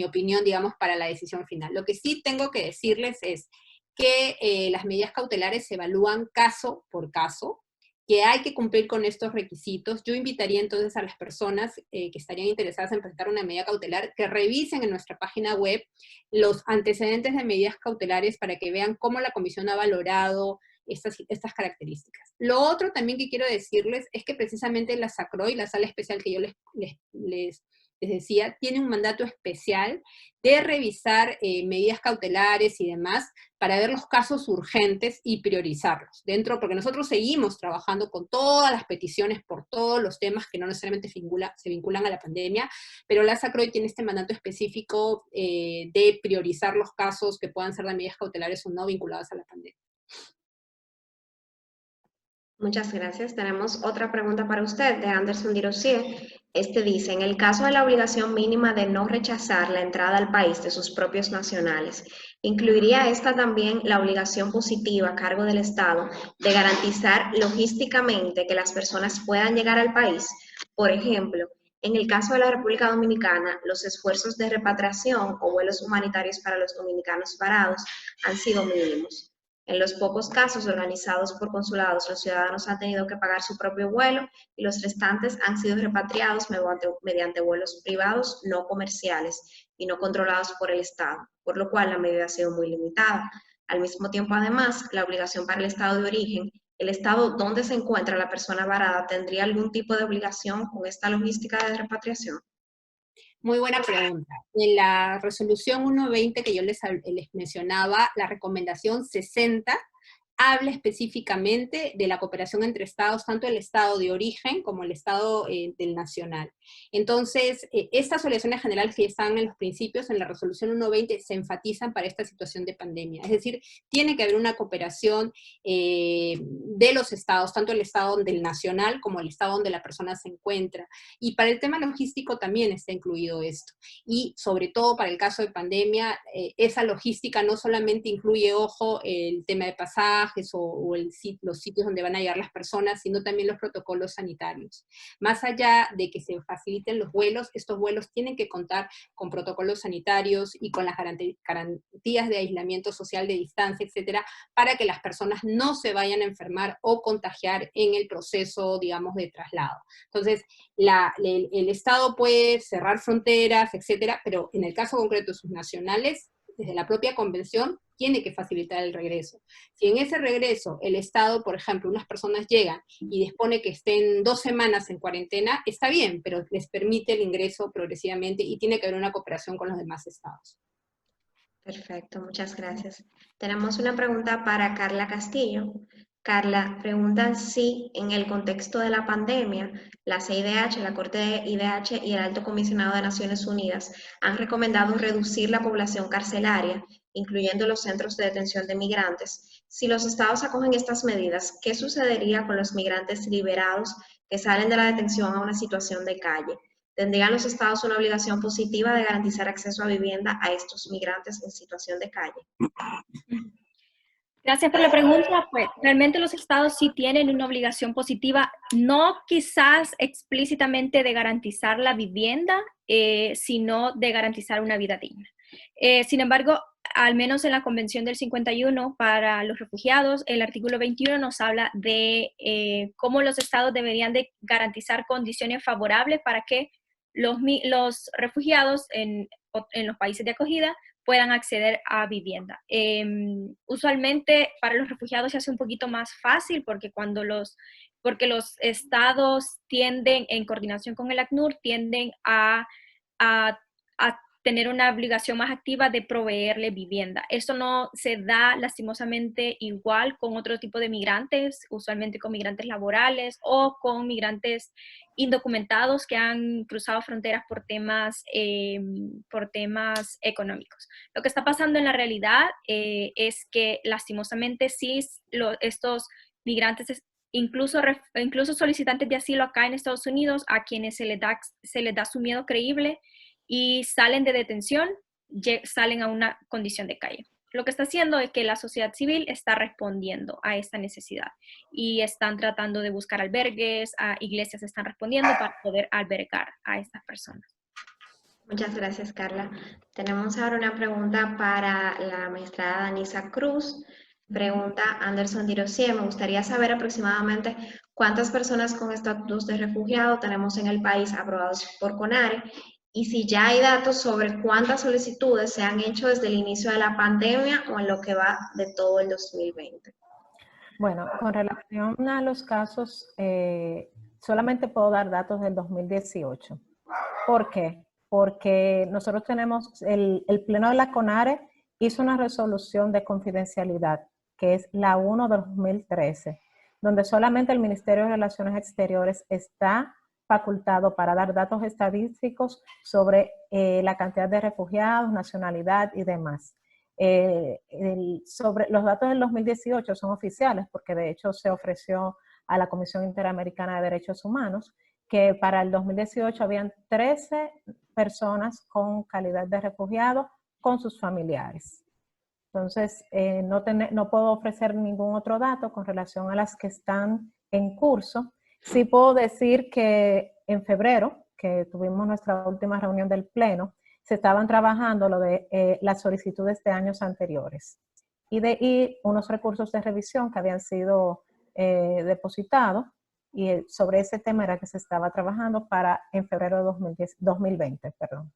opinión, digamos, para la decisión final. Lo que sí tengo que decirles es que las medidas cautelares se evalúan caso por caso, que hay que cumplir con estos requisitos. Yo invitaría entonces a las personas que estarían interesadas en presentar una medida cautelar que revisen en nuestra página web los antecedentes de medidas cautelares para que vean cómo la Comisión ha valorado estas características. Lo otro también que quiero decirles es que precisamente la SACROI, la sala especial que yo les decía, tiene un mandato especial de revisar medidas cautelares y demás para ver los casos urgentes y priorizarlos porque nosotros seguimos trabajando con todas las peticiones por todos los temas que no necesariamente se vinculan a la pandemia, pero la SACROI tiene este mandato específico de priorizar los casos que puedan ser de medidas cautelares o no vinculadas a la pandemia. Muchas gracias. Tenemos otra pregunta para usted de Anderson Dirosier. Este dice, en el caso de la obligación mínima de no rechazar la entrada al país de sus propios nacionales, ¿incluiría esta también la obligación positiva a cargo del Estado de garantizar logísticamente que las personas puedan llegar al país? Por ejemplo, en el caso de la República Dominicana, los esfuerzos de repatriación o vuelos humanitarios para los dominicanos varados han sido mínimos. En los pocos casos organizados por consulados, los ciudadanos han tenido que pagar su propio vuelo y los restantes han sido repatriados mediante vuelos privados no comerciales y no controlados por el Estado, por lo cual la medida ha sido muy limitada. Al mismo tiempo, además, la obligación para el Estado de origen, el Estado donde se encuentra la persona varada, ¿tendría algún tipo de obligación con esta logística de repatriación? Muy buena pregunta. En la resolución 120 que yo les mencionaba, la recomendación 60 habla específicamente de la cooperación entre estados, tanto el estado de origen como el estado del nacional. Entonces, estas obligaciones generales que están en los principios, en la resolución 120, se enfatizan para esta situación de pandemia. Es decir, tiene que haber una cooperación de los estados, tanto el estado del nacional como el estado donde la persona se encuentra. Y para el tema logístico también está incluido esto. Y sobre todo para el caso de pandemia, esa logística no solamente incluye, ojo, el tema de pasajes o los sitios donde van a llegar las personas, sino también los protocolos sanitarios. Más allá de que se faciliten los vuelos, estos vuelos tienen que contar con protocolos sanitarios y con las garantías de aislamiento social, de distancia, etcétera, para que las personas no se vayan a enfermar o contagiar en el proceso, digamos, de traslado. Entonces, el Estado puede cerrar fronteras, etcétera, pero en el caso concreto de sus nacionales, desde la propia convención, tiene que facilitar el regreso. Si en ese regreso el Estado, por ejemplo, unas personas llegan y dispone que estén 2 semanas en cuarentena, está bien, pero les permite el ingreso progresivamente y tiene que haber una cooperación con los demás estados. Perfecto, muchas gracias. Tenemos una pregunta para Carla Castillo. Carla, pregunta si en el contexto de la pandemia, la CIDH, la Corte de IDH y el Alto Comisionado de Naciones Unidas han recomendado reducir la población carcelaria, incluyendo los centros de detención de migrantes. Si los estados acogen estas medidas, ¿qué sucedería con los migrantes liberados que salen de la detención a una situación de calle? ¿Tendrían los estados una obligación positiva de garantizar acceso a vivienda a estos migrantes en situación de calle? Gracias por la pregunta. Pues realmente los estados sí tienen una obligación positiva, no quizás explícitamente de garantizar la vivienda, sino de garantizar una vida digna. Sin embargo, al menos en la Convención del 51 para los refugiados, el artículo 21 nos habla de cómo los estados deberían de garantizar condiciones favorables para que los refugiados en los países de acogida puedan acceder a vivienda. Usualmente para los refugiados se hace un poquito más fácil porque los estados tienden, en coordinación con el ACNUR, tienden a tener una obligación más activa de proveerle vivienda. Esto no se da lastimosamente igual con otro tipo de migrantes, usualmente con migrantes laborales o con migrantes indocumentados que han cruzado fronteras por temas económicos. Lo que está pasando en la realidad es que lastimosamente sí estos migrantes, incluso solicitantes de asilo acá en Estados Unidos, a quienes se les da su miedo creíble y salen de detención, salen a una condición de calle. Lo que está haciendo es que la sociedad civil está respondiendo a esta necesidad y están tratando de buscar albergues, iglesias están respondiendo para poder albergar a estas personas. Muchas gracias, Carla. Tenemos ahora una pregunta para la magistrada Danisa Cruz. Pregunta Anderson Dirosier: me gustaría saber aproximadamente cuántas personas con estatus de refugiado tenemos en el país aprobados por CONARE, y si ya hay datos sobre cuántas solicitudes se han hecho desde el inicio de la pandemia o en lo que va de todo el 2020. Bueno, con relación a los casos, solamente puedo dar datos del 2018. ¿Por qué? Porque nosotros tenemos, el Pleno de la CONARE hizo una resolución de confidencialidad, que es la 1 de 2013, donde solamente el Ministerio de Relaciones Exteriores está facultado para dar datos estadísticos sobre la cantidad de refugiados, nacionalidad y demás. Sobre los datos del 2018 son oficiales, porque de hecho se ofreció a la Comisión Interamericana de Derechos Humanos que para el 2018 habían 13 personas con calidad de refugiado con sus familiares. Entonces, no puedo ofrecer ningún otro dato con relación a las que están en curso. Sí puedo decir que en febrero, que tuvimos nuestra última reunión del Pleno, se estaban trabajando lo de las solicitudes de años anteriores y unos recursos de revisión que habían sido depositados, y sobre ese tema era que se estaba trabajando para en febrero de 2020. Perdón.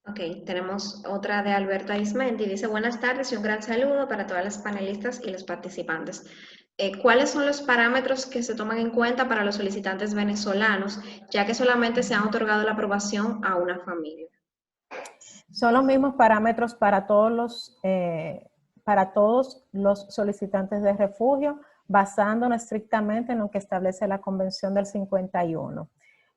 Ok, tenemos otra de Alberto Aizmendi. Dice: buenas tardes y un gran saludo para todas las panelistas y los participantes. ¿Cuáles son los parámetros que se toman en cuenta para los solicitantes venezolanos, ya que solamente se ha otorgado la aprobación a una familia? Son los mismos parámetros para todos los solicitantes de refugio, basándonos estrictamente en lo que establece la Convención del 51,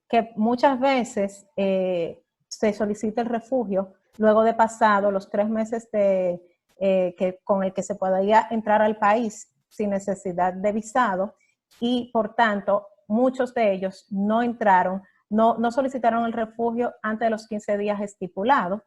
que muchas veces se solicita el refugio luego de pasado los 3 meses con el que se podía entrar al país sin necesidad de visado, y por tanto muchos de ellos no entraron, no solicitaron el refugio antes de los 15 días estipulados,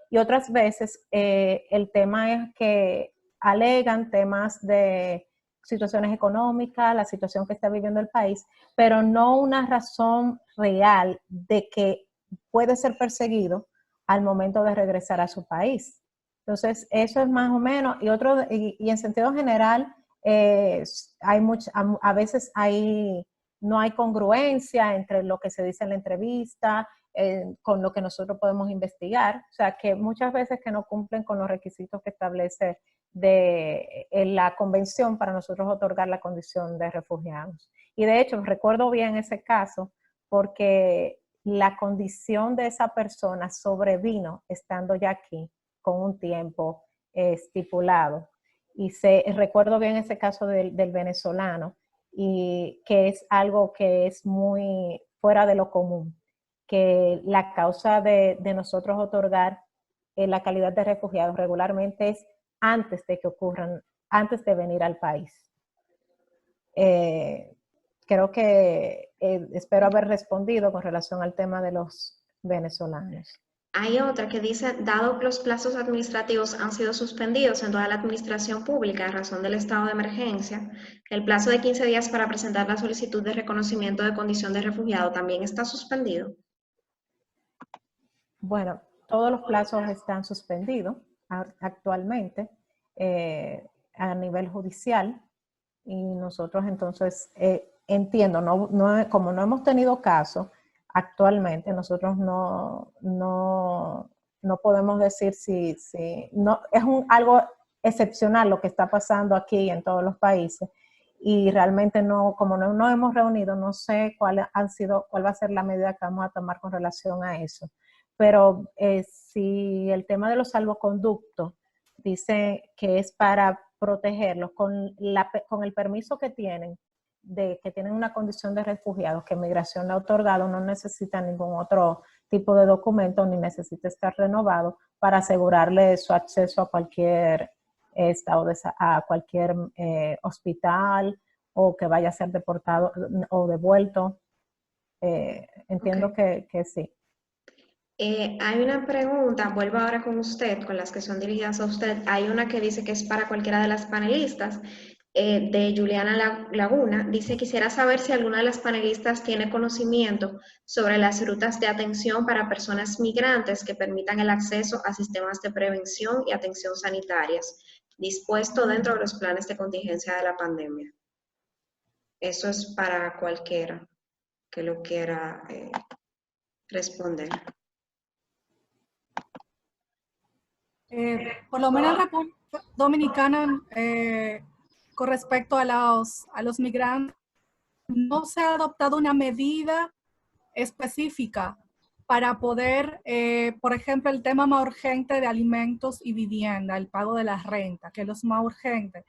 y otras veces el tema es que alegan temas de situaciones económicas, la situación que está viviendo el país, pero no una razón real de que puede ser perseguido al momento de regresar a su país. Entonces, eso es más o menos, y en sentido general, a veces no hay congruencia entre lo que se dice en la entrevista con lo que nosotros podemos investigar, o sea, que muchas veces que no cumplen con los requisitos que establece la convención para nosotros otorgar la condición de refugiados. Y de hecho, recuerdo bien ese caso porque la condición de esa persona sobrevino estando ya aquí con un tiempo estipulado. Y recuerdo bien ese caso del venezolano, y que es algo que es muy fuera de lo común, que la causa de nosotros otorgar la calidad de refugiados regularmente es antes de que ocurran, antes de venir al país. Creo que espero haber respondido con relación al tema de los venezolanos. Hay otra que dice: dado que los plazos administrativos han sido suspendidos en toda la administración pública a razón del estado de emergencia, el plazo de 15 días para presentar la solicitud de reconocimiento de condición de refugiado también está suspendido. Bueno, todos los plazos están suspendidos actualmente a nivel judicial, y nosotros entonces entiendo, como no hemos tenido caso actualmente, nosotros no podemos decir si no, es algo excepcional lo que está pasando aquí en todos los países, y realmente como no hemos reunido, no sé cuál va a ser la medida que vamos a tomar con relación a eso. pero si el tema de los salvoconductos dice que es para protegerlos con el permiso que tienen, de que tienen una condición de refugiados que Migración le ha otorgado, no necesita ningún otro tipo de documento ni necesita estar renovado para asegurarle su acceso a cualquier estado a cualquier hospital o que vaya a ser deportado o devuelto. Entiendo que sí. Hay una pregunta, vuelvo ahora con usted, con las que son dirigidas a usted. Hay una que dice que es para cualquiera de las panelistas, de Juliana Laguna. Dice, quisiera saber si alguna de las panelistas tiene conocimiento sobre las rutas de atención para personas migrantes que permitan el acceso a sistemas de prevención y atención sanitarias, dispuesto dentro de los planes de contingencia de la pandemia. Eso es para cualquiera que lo quiera responder. Por lo menos en República Dominicana, con respecto a los migrantes, no se ha adoptado una medida específica para poder, por ejemplo, el tema más urgente de alimentos y vivienda, el pago de la renta, que es lo más urgente.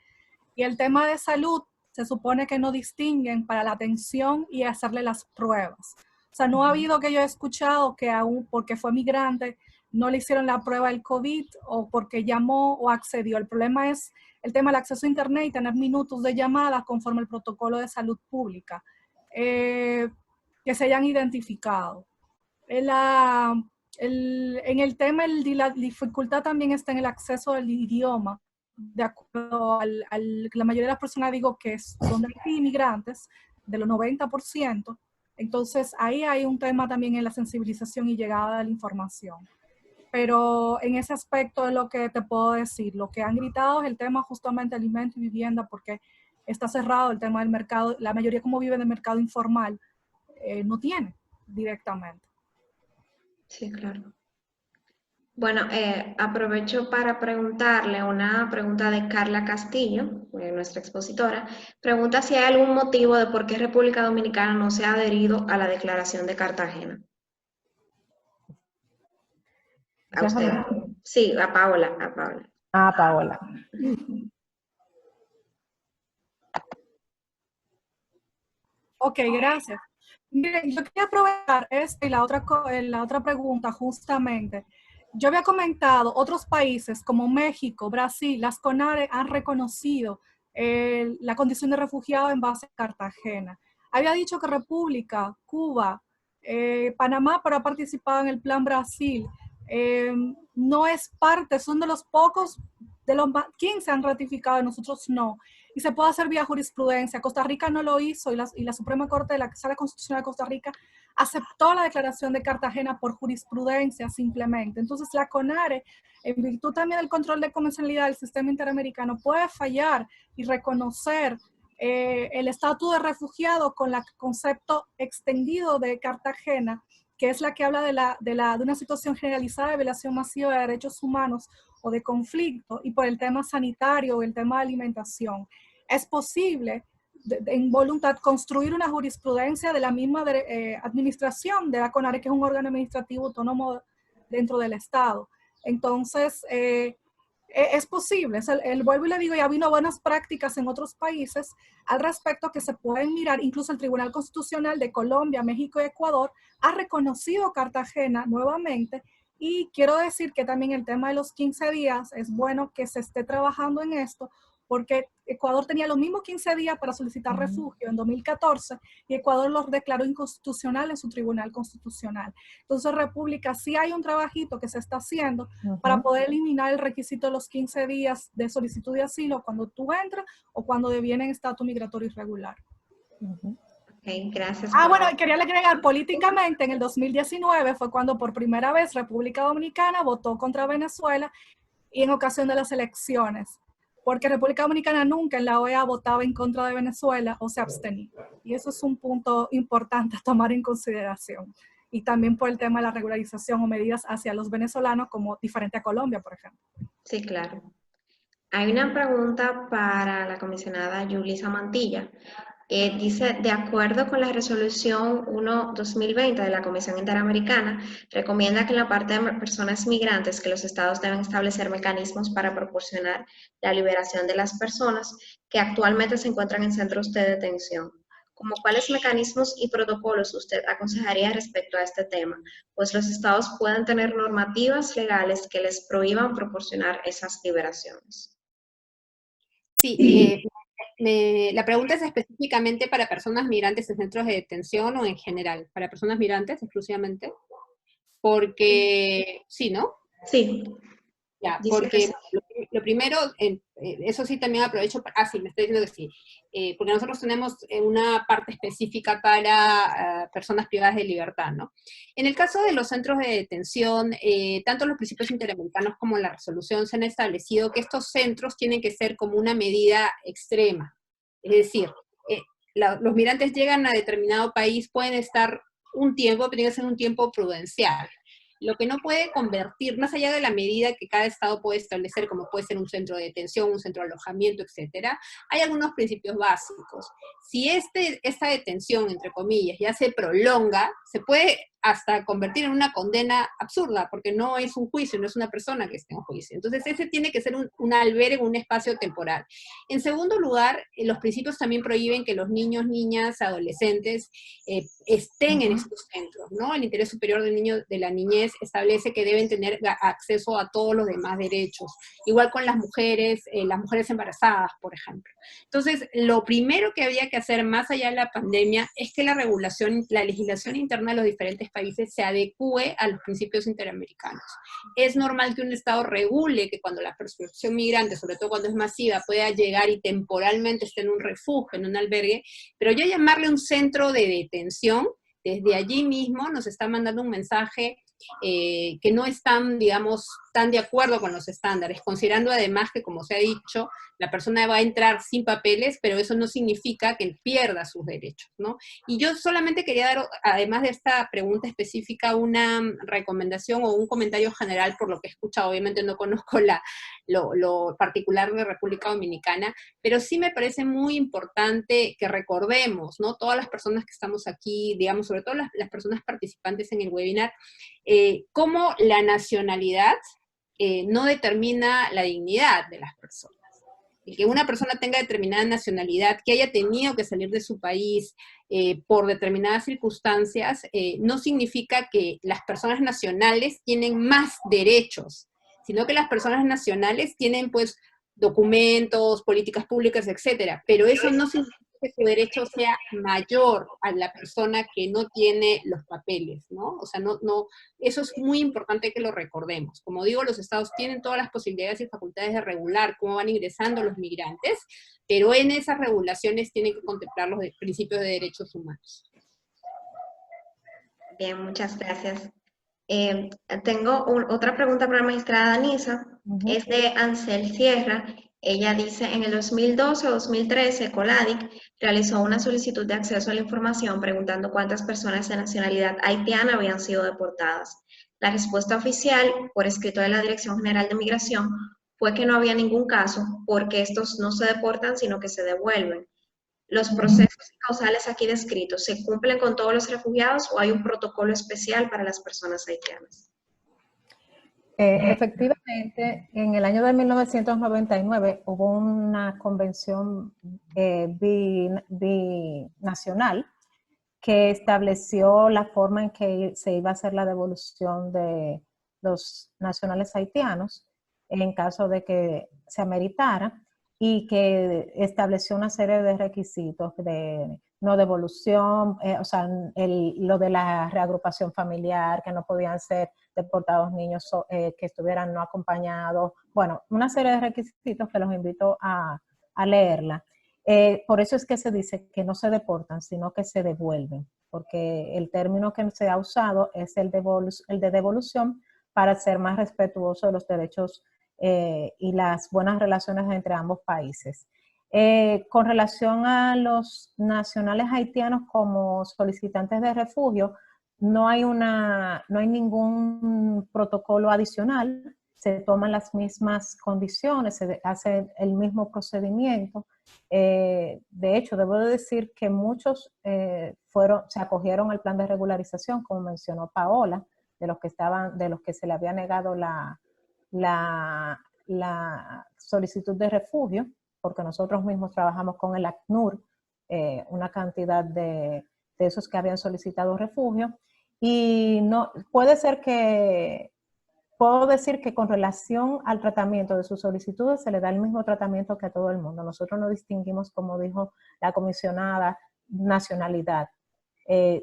Y el tema de salud, se supone que no distinguen para la atención y hacerle las pruebas. O sea, no ha habido que yo he escuchado que aún porque fue migrante no le hicieron la prueba del COVID o porque llamó o accedió. El problema es el tema del acceso a Internet y tener minutos de llamada conforme el protocolo de salud pública, que se hayan identificado. En el tema, la dificultad también está en el acceso al idioma. De acuerdo la mayoría de las personas digo que son de inmigrantes, de los 90%. Entonces ahí hay un tema también en la sensibilización y llegada de la información. Pero en ese aspecto es lo que te puedo decir. Lo que han gritado es el tema justamente alimento y vivienda, porque está cerrado el tema del mercado. La mayoría, como vive del mercado informal, no tiene directamente. Sí, claro. Bueno, aprovecho para preguntarle una pregunta de Carla Castillo, nuestra expositora. Pregunta si hay algún motivo de por qué República Dominicana no se ha adherido a la Declaración de Cartagena. ¿A usted? Sí, a Paola. Ah, Paola. Ok, gracias. Miren, yo quería aprovechar esta y la otra pregunta justamente. Yo había comentado, otros países como México, Brasil, las CONARE han reconocido la condición de refugiado en base a Cartagena. Había dicho que República, Cuba, Panamá, pero ha participado en el Plan Brasil. No es parte, son de los pocos, de los 15 han ratificado y nosotros no. Y se puede hacer vía jurisprudencia. Costa Rica no lo hizo y la Suprema Corte de la Sala Constitucional de Costa Rica aceptó la declaración de Cartagena por jurisprudencia simplemente. Entonces la CONARE, en virtud también del control de convencionalidad del sistema interamericano, puede fallar y reconocer el estatus de refugiado con el concepto extendido de Cartagena, que es la que habla de una situación generalizada de violación masiva de derechos humanos o de conflicto, y por el tema sanitario o el tema de alimentación. Es posible, en voluntad, construir una jurisprudencia de la misma administración de la CONARE, que es un órgano administrativo autónomo dentro del Estado. Entonces, es posible. Vuelvo y le digo, ya vino buenas prácticas en otros países al respecto que se pueden mirar. Incluso el Tribunal Constitucional de Colombia, México y Ecuador ha reconocido Cartagena nuevamente. Y quiero decir que también el tema de los 15 días es bueno que se esté trabajando en esto, porque Ecuador tenía los mismos 15 días para solicitar refugio en 2014 y Ecuador los declaró inconstitucional en su Tribunal Constitucional. Entonces, República, sí hay un trabajito que se está haciendo para poder eliminar el requisito de los 15 días de solicitud de asilo cuando tú entras o cuando deviene en estatus migratorio irregular. Okay, gracias. Bueno, quería agregar, políticamente en el 2019 fue cuando por primera vez República Dominicana votó contra Venezuela y en ocasión de las elecciones, porque República Dominicana nunca en la OEA votaba en contra de Venezuela o se abstenía. Y eso es un punto importante a tomar en consideración. Y también por el tema de la regularización o medidas hacia los venezolanos como diferente a Colombia, por ejemplo. Sí, claro. Hay una pregunta para la comisionada Yulisa Mantilla. Dice, de acuerdo con la resolución 1/2020 de la Comisión Interamericana, recomienda que en la parte de personas migrantes que los estados deben establecer mecanismos para proporcionar la liberación de las personas que actualmente se encuentran en centros de detención. ¿Cómo cuáles mecanismos y protocolos usted aconsejaría respecto a este tema? Pues los estados pueden tener normativas legales que les prohíban proporcionar esas liberaciones. Sí, la pregunta es específicamente para personas migrantes en centros de detención o en general, para personas migrantes exclusivamente, porque sí, ¿no? Sí, Ya, dice que sí. porque lo primero, eso sí también aprovecho, sí, me estoy diciendo que sí, porque nosotros tenemos una parte específica para personas privadas de libertad, ¿no? En el caso de los centros de detención, tanto los principios interamericanos como la resolución se han establecido que estos centros tienen que ser como una medida extrema, es decir, eh, los migrantes llegan a determinado país, pueden estar un tiempo, pero tiene que ser un tiempo prudencial. Lo que no puede convertir, más allá de la medida que cada estado puede establecer, como puede ser un centro de detención, un centro de alojamiento, etcétera, hay algunos principios básicos. Si esta detención, entre comillas, ya se prolonga, se puede hasta convertir en una condena absurda, porque no es un juicio, no es una persona que esté en juicio. Entonces, ese tiene que ser un albergue, un espacio temporal. En segundo lugar, los principios también prohíben que los niños, niñas, adolescentes estén en estos centros, ¿no? El interés superior del niño, de la niñez, establece que deben tener acceso a todos los demás derechos. Igual con las mujeres embarazadas, por ejemplo. Entonces, lo primero que había que hacer, más allá de la pandemia, es que la legislación interna de los diferentes países se adecúe a los principios interamericanos. Es normal que un Estado regule que cuando la persecución migrante, sobre todo cuando es masiva, pueda llegar y temporalmente esté en un refugio, en un albergue, pero ya llamarle un centro de detención, desde allí mismo nos está mandando un mensaje que no están, digamos, tan de acuerdo con los estándares, considerando además que, como se ha dicho, la persona va a entrar sin papeles, pero eso no significa que él pierda sus derechos, ¿no? Y yo solamente quería dar, además de esta pregunta específica, una recomendación o un comentario general por lo que he escuchado. Obviamente no conozco lo particular de República Dominicana, pero sí me parece muy importante que recordemos, ¿no? Todas las personas que estamos aquí, digamos, sobre todo las personas participantes en el webinar, cómo la nacionalidad no determina la dignidad de las personas. El que una persona tenga determinada nacionalidad, que haya tenido que salir de su país por determinadas circunstancias, no significa que las personas nacionales tienen más derechos, sino que las personas nacionales tienen, pues, documentos, políticas públicas, etcétera, pero eso no significa que su derecho sea mayor a la persona que no tiene los papeles, ¿no? O sea, eso es muy importante que lo recordemos. Como digo, los estados tienen todas las posibilidades y facultades de regular cómo van ingresando los migrantes, pero en esas regulaciones tienen que contemplar los principios de derechos humanos. Bien, muchas gracias. Tengo otra pregunta para la magistrada Danisa. Es de Ansel Sierra. Ella dice, en el 2012 o 2013, COLADIC realizó una solicitud de acceso a la información preguntando cuántas personas de nacionalidad haitiana habían sido deportadas. La respuesta oficial, por escrito de la Dirección General de Migración, fue que no había ningún caso porque estos no se deportan, sino que se devuelven. ¿Los procesos causales aquí descritos se cumplen con todos los refugiados o hay un protocolo especial para las personas haitianas? Efectivamente, en el año de 1999 hubo una convención binacional que estableció la forma en que se iba a hacer la devolución de los nacionales haitianos en caso de que se ameritara, y que estableció una serie de requisitos de no devolución, o sea, lo de la reagrupación familiar, que no podían ser deportados niños que estuvieran no acompañados, bueno, una serie de requisitos que los invito a leerla. Por eso es que se dice que no se deportan, sino que se devuelven, porque el término que se ha usado es el de devolución para ser más respetuoso de los derechos y las buenas relaciones entre ambos países. Con relación a los nacionales haitianos como solicitantes de refugio, no hay ningún protocolo adicional, se toman las mismas condiciones, se hace el mismo procedimiento. De hecho, debo de decir que muchos se acogieron al plan de regularización, como mencionó Paola, de los que se le había negado la solicitud de refugio, porque nosotros mismos trabajamos con el ACNUR, una cantidad de esos que habían solicitado refugio, y no, puedo decir que con relación al tratamiento de sus solicitudes se le da el mismo tratamiento que a todo el mundo. Nosotros no distinguimos, como dijo la comisionada, nacionalidad.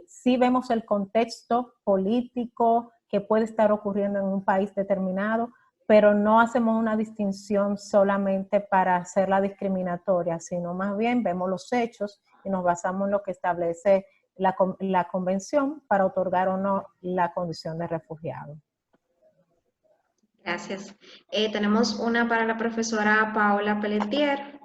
Sí vemos el contexto político que puede estar ocurriendo en un país determinado, pero no hacemos una distinción solamente para hacerla discriminatoria, sino más bien vemos los hechos y nos basamos en lo que establece la convención para otorgar o no la condición de refugiado. Gracias. Tenemos una para la profesora Paola Pelletier.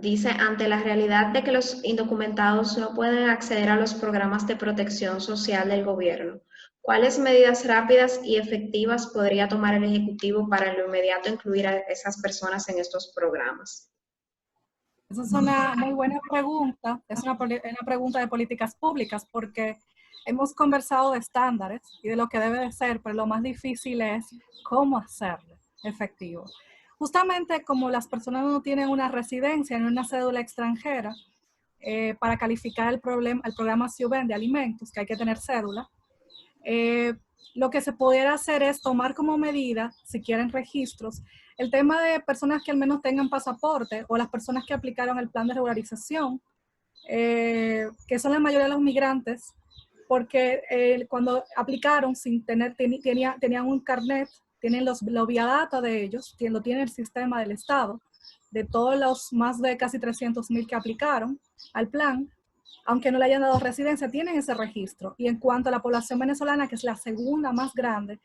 Dice, ante la realidad de que los indocumentados no pueden acceder a los programas de protección social del gobierno, ¿cuáles medidas rápidas y efectivas podría tomar el Ejecutivo para en lo inmediato incluir a esas personas en estos programas? Esa es una muy buena pregunta. Es una pregunta de políticas públicas, porque hemos conversado de estándares y de lo que debe de ser, pero lo más difícil es cómo hacerlo efectivo. Justamente como las personas no tienen una residencia ni una cédula extranjera, para calificar el programa SIUBEN de alimentos, que hay que tener cédula, lo que se pudiera hacer es tomar como medida, si quieren registros, el tema de personas que al menos tengan pasaporte, o las personas que aplicaron el plan de regularización, que son la mayoría de los migrantes, porque cuando aplicaron sin tener, tenían un carnet, tienen los viadata de ellos, lo tiene el sistema del Estado, de todos los más de casi 300,000 que aplicaron al plan, aunque no le hayan dado residencia, tienen ese registro. Y en cuanto a la población venezolana, que es la segunda más grande,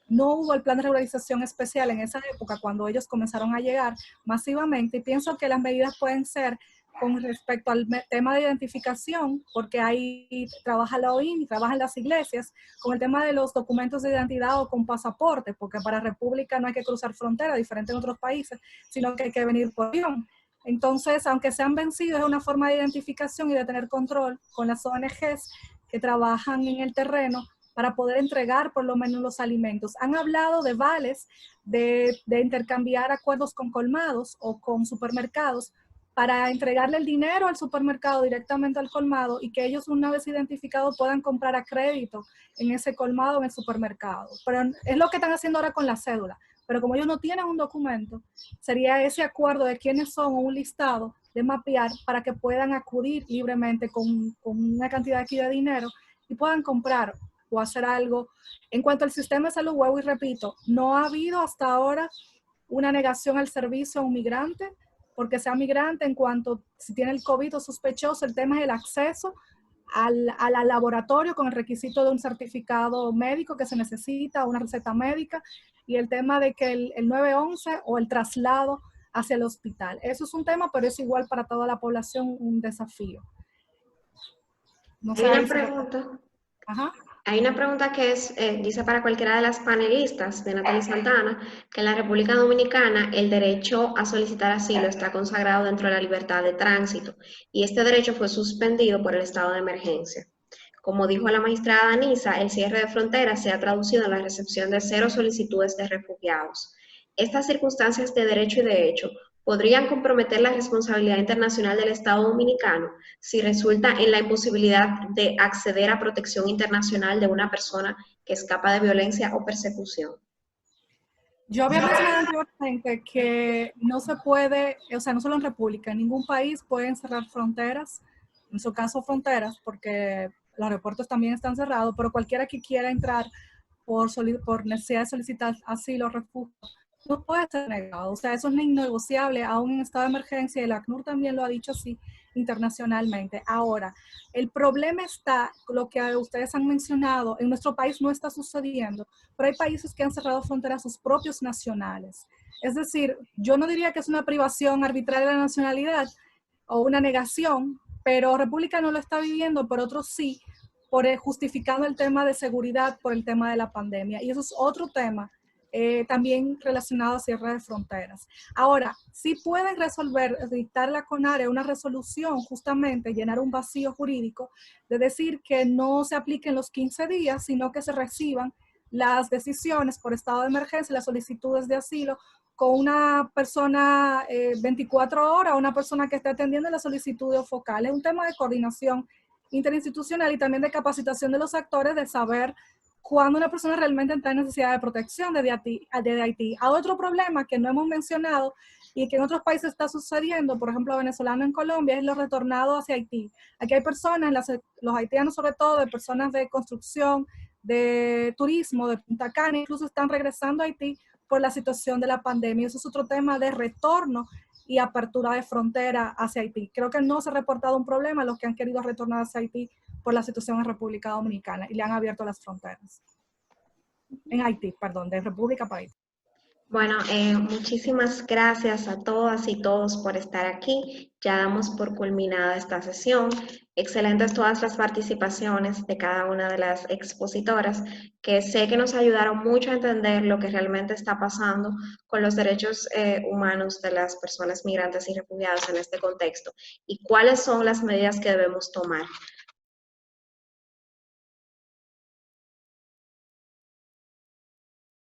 no hubo el plan de regularización especial en esa época cuando ellos comenzaron a llegar masivamente, y pienso que las medidas pueden ser con respecto al tema de identificación, porque ahí trabaja la OIM y trabajan las iglesias, con el tema de los documentos de identidad o con pasaporte, porque para República no hay que cruzar frontera, diferente en otros países, sino que hay que venir por avión. Entonces, aunque sean vencidos, es una forma de identificación y de tener control con las ONGs que trabajan en el terreno para poder entregar por lo menos los alimentos. Han hablado de vales, de intercambiar acuerdos con colmados o con supermercados para entregarle el dinero al supermercado directamente al colmado, y que ellos, una vez identificados, puedan comprar a crédito en ese colmado o en el supermercado. Pero es lo que están haciendo ahora con la cédula. Pero como ellos no tienen un documento, sería ese acuerdo de quiénes son, o un listado de mapear, para que puedan acudir libremente con una cantidad aquí de dinero y puedan comprar o hacer algo. En cuanto al sistema de salud, vuelvo y repito, no ha habido hasta ahora una negación al servicio a un migrante, porque sea migrante, en cuanto si tiene el COVID o sospechoso, el tema es el acceso al laboratorio con el requisito de un certificado médico que se necesita, una receta médica, y el tema de que el 911 o el traslado hacia el hospital. Eso es un tema, pero es igual para toda la población un desafío. No sé, Hay una pregunta. Ajá. Hay una pregunta que dice para cualquiera de las panelistas, de Natalie Santana, que en la República Dominicana el derecho a solicitar asilo está consagrado dentro de la libertad de tránsito, y este derecho fue suspendido por el estado de emergencia. Como dijo la magistrada Danisa, el cierre de fronteras se ha traducido en la recepción de 0 solicitudes de refugiados. Estas circunstancias de derecho y de hecho podrían comprometer la responsabilidad internacional del Estado Dominicano si resulta en la imposibilidad de acceder a protección internacional de una persona que escapa de violencia o persecución. Yo había mencionado anteriormente que no se puede, o sea, no solo en República, en ningún país pueden cerrar fronteras, en su caso fronteras, porque los aeropuertos también están cerrados, pero cualquiera que quiera entrar por necesidad de solicitar asilo o refugio no puede ser negado. O sea, eso es innegociable, aún en estado de emergencia, y el ACNUR también lo ha dicho así internacionalmente. Ahora, el problema está, lo que ustedes han mencionado, en nuestro país no está sucediendo, pero hay países que han cerrado fronteras a sus propios nacionales. Es decir, yo no diría que es una privación arbitraria de la nacionalidad o una negación, pero República no lo está viviendo, pero otros sí, justificando el tema de seguridad por el tema de la pandemia. Y eso es otro tema también relacionado a cierre de fronteras. Ahora, sí pueden resolver, dictar la CONARE una resolución, justamente llenar un vacío jurídico, de decir que no se apliquen los 15 días, sino que se reciban las decisiones por estado de emergencia, las solicitudes de asilo, con una persona 24 horas, una persona que esté atendiendo las solicitudes focales. Es un tema de coordinación interinstitucional y también de capacitación de los actores, de saber cuando una persona realmente está en necesidad de protección desde Haití. Hay otro problema que no hemos mencionado y que en otros países está sucediendo, por ejemplo, venezolano en Colombia, es los retornados hacia Haití. Aquí hay personas, los haitianos sobre todo, de personas de construcción, de turismo, de Punta Cana, incluso están regresando a Haití por la situación de la pandemia. Eso es otro tema de retorno y apertura de frontera hacia Haití. Creo que no se ha reportado un problema a los que han querido retornar hacia Haití por la situación en República Dominicana y le han abierto las fronteras. En Haití, perdón, de República para Haití. Bueno, muchísimas gracias a todas y todos por estar aquí. Ya damos por culminada esta sesión. Excelentes todas las participaciones de cada una de las expositoras, que sé que nos ayudaron mucho a entender lo que realmente está pasando con los derechos humanos de las personas migrantes y refugiadas en este contexto y cuáles son las medidas que debemos tomar.